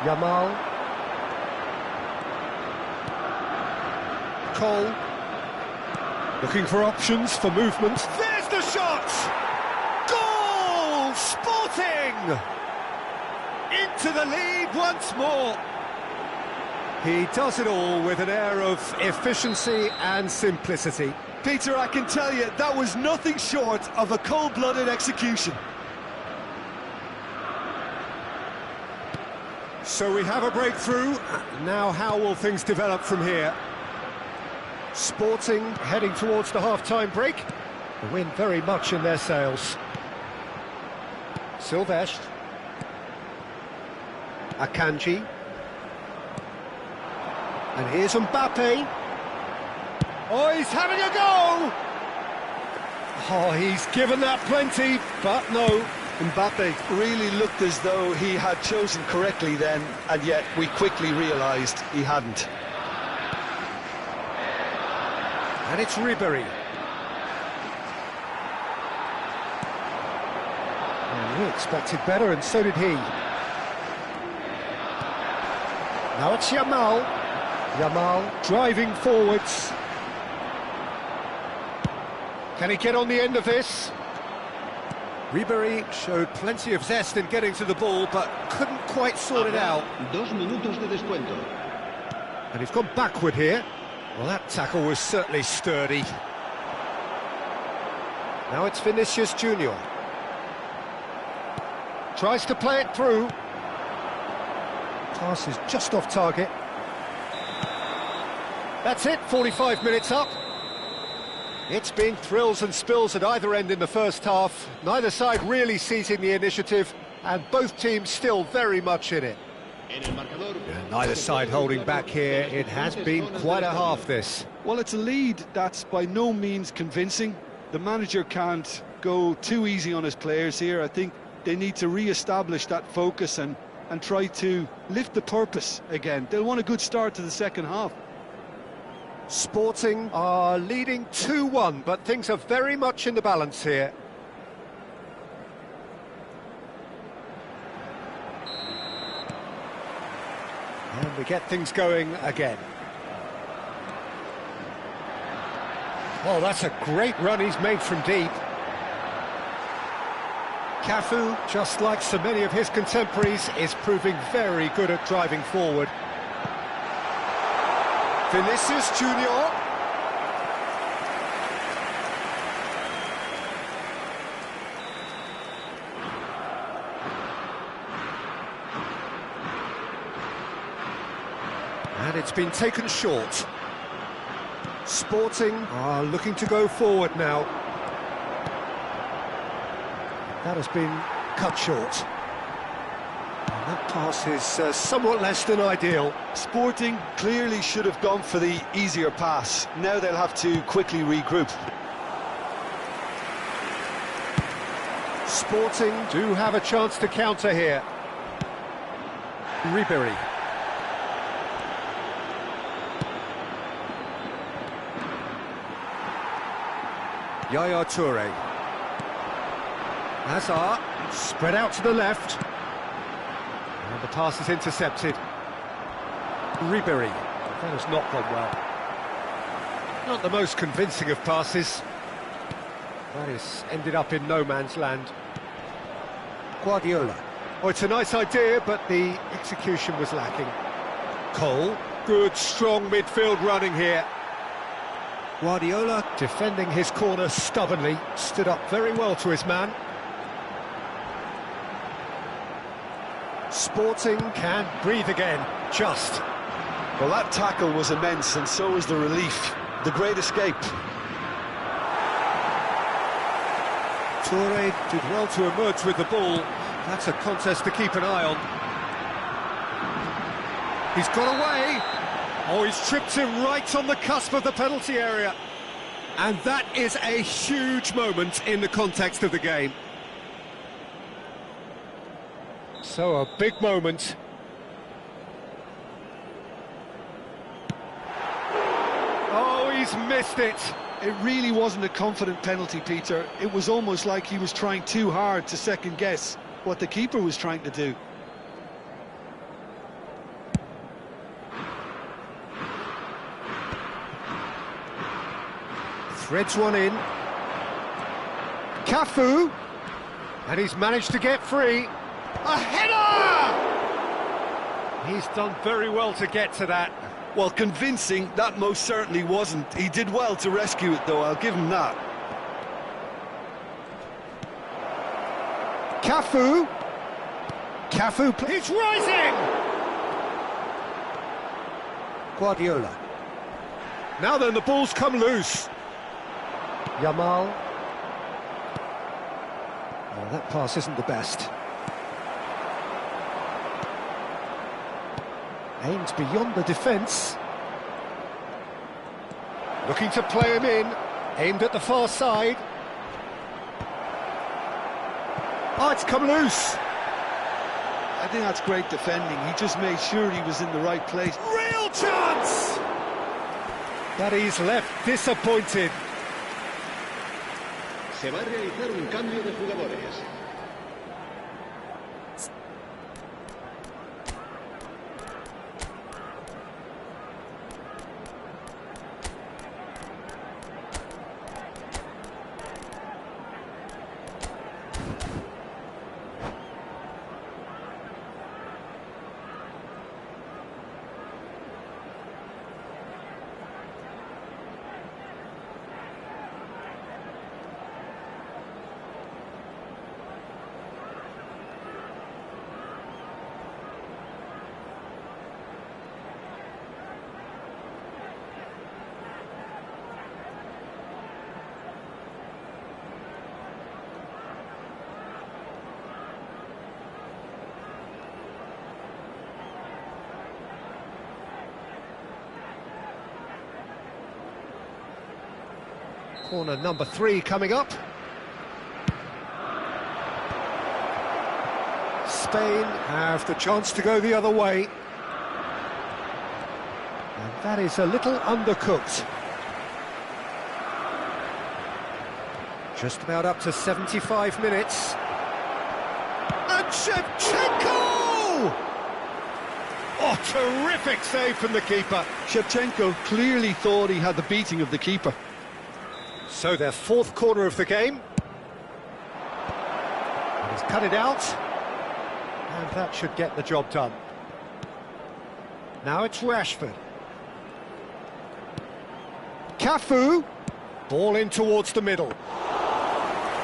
Yamal. Cole. Looking for options for movement. There's the shot! Goal! Sporting! Into the lead once more. He does it all with an air of efficiency and simplicity. Peter, I can tell you, that was nothing short of a cold-blooded execution. So we have a breakthrough. Now how will things develop from here? Sporting heading towards the half-time break. The wind very much in their sails. Silvestre. Akanji. And here's Mbappe. Oh, he's having a go! Oh, he's given that plenty, but no. Mbappe really looked as though he had chosen correctly then, and yet we quickly realised he hadn't. And it's Ribéry. And we expected better, and so did he. Now it's Yamal. Yamal driving forwards. Can he get on the end of this? Ribéry showed plenty of zest in getting to the ball, but couldn't quite sort it out. 2 minutos de descuento. And he's gone backward here. Well, that tackle was certainly sturdy. Now it's Vinicius Junior. Tries to play it through. Pass is just off target. That's it, 45 minutes up. It's been thrills and spills at either end in the first half. Neither side really seizing the initiative, and both teams still very much in it. And neither side holding back here. It has been quite a half, this. Well, it's a lead that's by no means convincing. The manager can't go too easy on his players here. I think they need to re-establish that focus and try to lift the purpose again. They'll want a good start to the second half. Sporting are leading 2-1, but things are very much in the balance here. And we get things going again. Oh, that's a great run he's made from deep. Cafu, just like so many of his contemporaries, is proving very good at driving forward. Vinicius Junior. And it's been taken short. Sporting are looking to go forward now. That has been cut short. And that pass is somewhat less than ideal. Sporting clearly should have gone for the easier pass. Now they'll have to quickly regroup. Sporting do have a chance to counter here. Ribéry. Yaya Touré. Hazard, spread out to the left. And the pass is intercepted. Ribéry. That has not gone well. Not the most convincing of passes. That has ended up in no man's land. Guardiola. Oh, it's a nice idea, but the execution was lacking. Cole. Good, strong midfield running here. Guardiola, defending his corner stubbornly, stood up very well to his man. Sporting can breathe again, just. Well, that tackle was immense, and so was the relief. The great escape. Touré did well to emerge with the ball. That's a contest to keep an eye on. He's got away. Oh, he's tripped him right on the cusp of the penalty area. And that is a huge moment in the context of the game. So a big moment. Oh, he's missed it. It really wasn't a confident penalty, Peter. It was almost like he was trying too hard to second guess what the keeper was trying to do. Threads one in. Cafu! And he's managed to get free. A header! He's done very well to get to that. Well, convincing, that most certainly wasn't. He did well to rescue it, though, I'll give him that. Cafu! He's rising! Guardiola. Now then, the ball's come loose. Yamal. Oh, that pass isn't the best. Aimed beyond the defence. Looking to play him in. Aimed at the far side. Oh, it's come loose. I think that's great defending. He just made sure he was in the right place. Real chance! But he's left disappointed. Se va a realizar un cambio de jugadores. Corner number 3 coming up. Spain have the chance to go the other way. And that is a little undercooked. Just about up to 75 minutes. And Shevchenko! Oh, terrific save from the keeper. Shevchenko clearly thought he had the beating of the keeper. So their 4th corner of the game. And he's cut it out. And that should get the job done. Now it's Rashford. Cafu. Ball in towards the middle.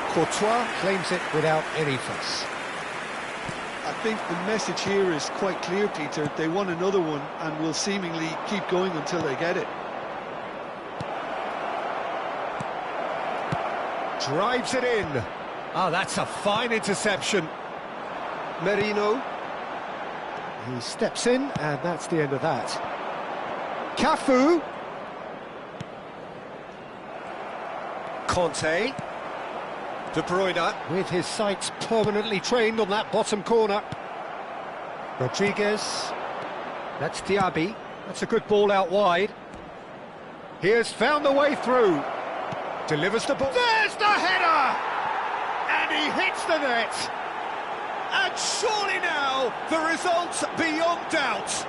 Courtois claims it without any fuss. I think the message here is quite clear, Peter. They want another one and will seemingly keep going until they get it. Drives it in. Oh, that's a fine interception. Merino. He steps in, and that's the end of that. Cafu. Conte. De Bruyne, with his sights permanently trained on that bottom corner. Rodriguez. That's Diaby. That's a good ball out wide. He has found the way through. Delivers the ball. There's the header! And he hits the net. And surely now, the result's beyond doubt.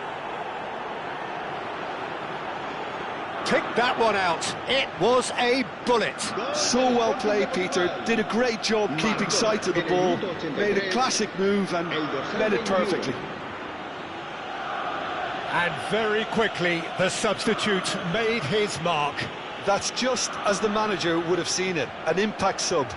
Pick that one out. It was a bullet. So well played, Peter. Did a great job keeping sight of the ball. Made a classic move and led it perfectly. And very quickly, the substitute made his mark. That's just as the manager would have seen it, an impact sub.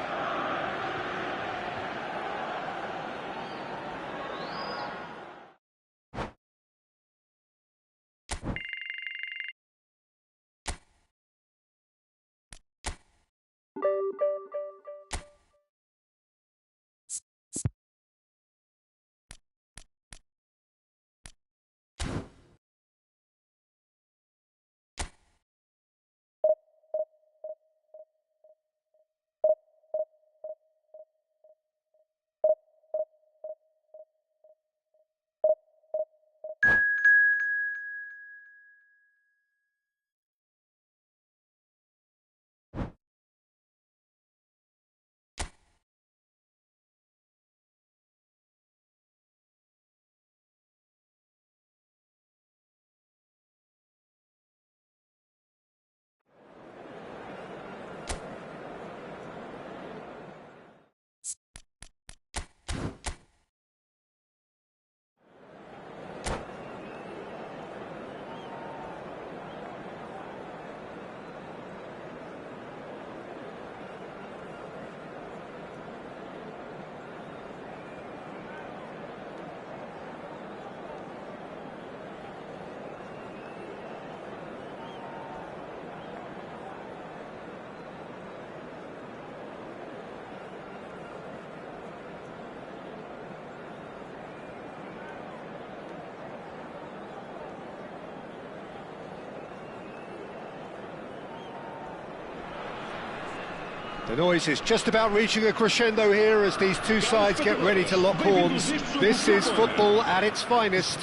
The noise is just about reaching a crescendo here as these two sides get ready to lock horns. This is football at its finest.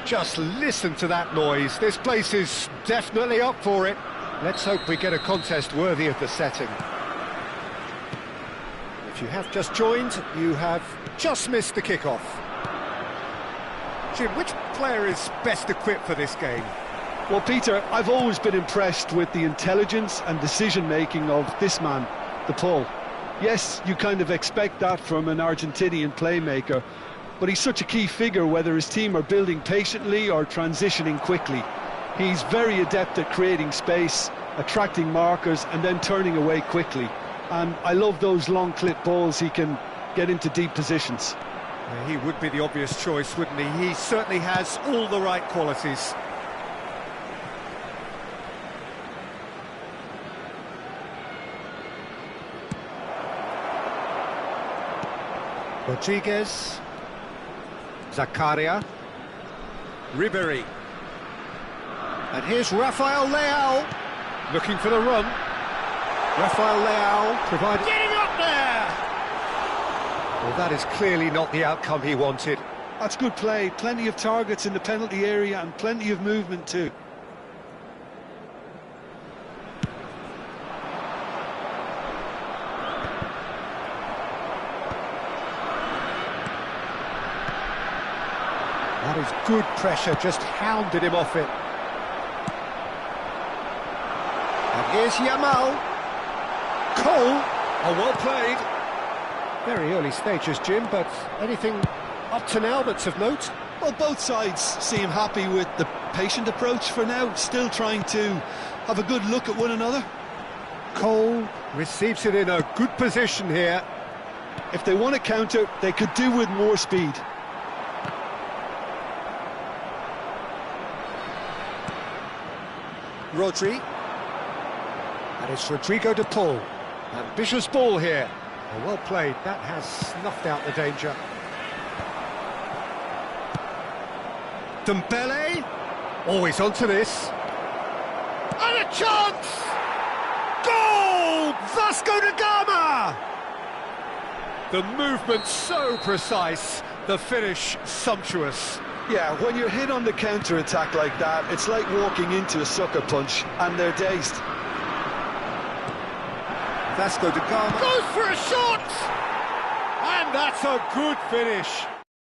Just listen to that noise. This place is definitely up for it. Let's hope we get a contest worthy of the setting. If you have just joined, you have just missed the kickoff. Jim, which player is best equipped for this game? Well, Peter, I've always been impressed with the intelligence and decision-making of this man, De Paul. Yes, you kind of expect that from an Argentinian playmaker, but he's such a key figure whether his team are building patiently or transitioning quickly. He's very adept at creating space, attracting markers and then turning away quickly. And I love those long clip balls he can get into deep positions. He would be the obvious choice, wouldn't he? He certainly has all the right qualities. Rodriguez, Zakaria, Ribéry, and here's Rafael Leao, looking for the run. Rafael Leao providing... Getting up there! Well, that is clearly not the outcome he wanted. That's good play, plenty of targets in the penalty area and plenty of movement too. That is good pressure, just hounded him off it. And here's Yamal. Cole, oh, well played. Very early stages, Jim, but anything up to now that's of note? Well, both sides seem happy with the patient approach for now, still trying to have a good look at one another. Cole receives it in a good position here. If they want to counter, they could do with more speed. Rodri, and it's Rodrigo De Paul. Ambitious ball here. Oh, well played, that has snuffed out the danger. Dembele, always onto this. And a chance! Goal! Vasco da Gama! The movement so precise, the finish sumptuous. Yeah, when you're hit on the counter-attack like that, it's like walking into a sucker punch, and they're dazed. Vasco da Gama goes for a shot! And that's a good finish.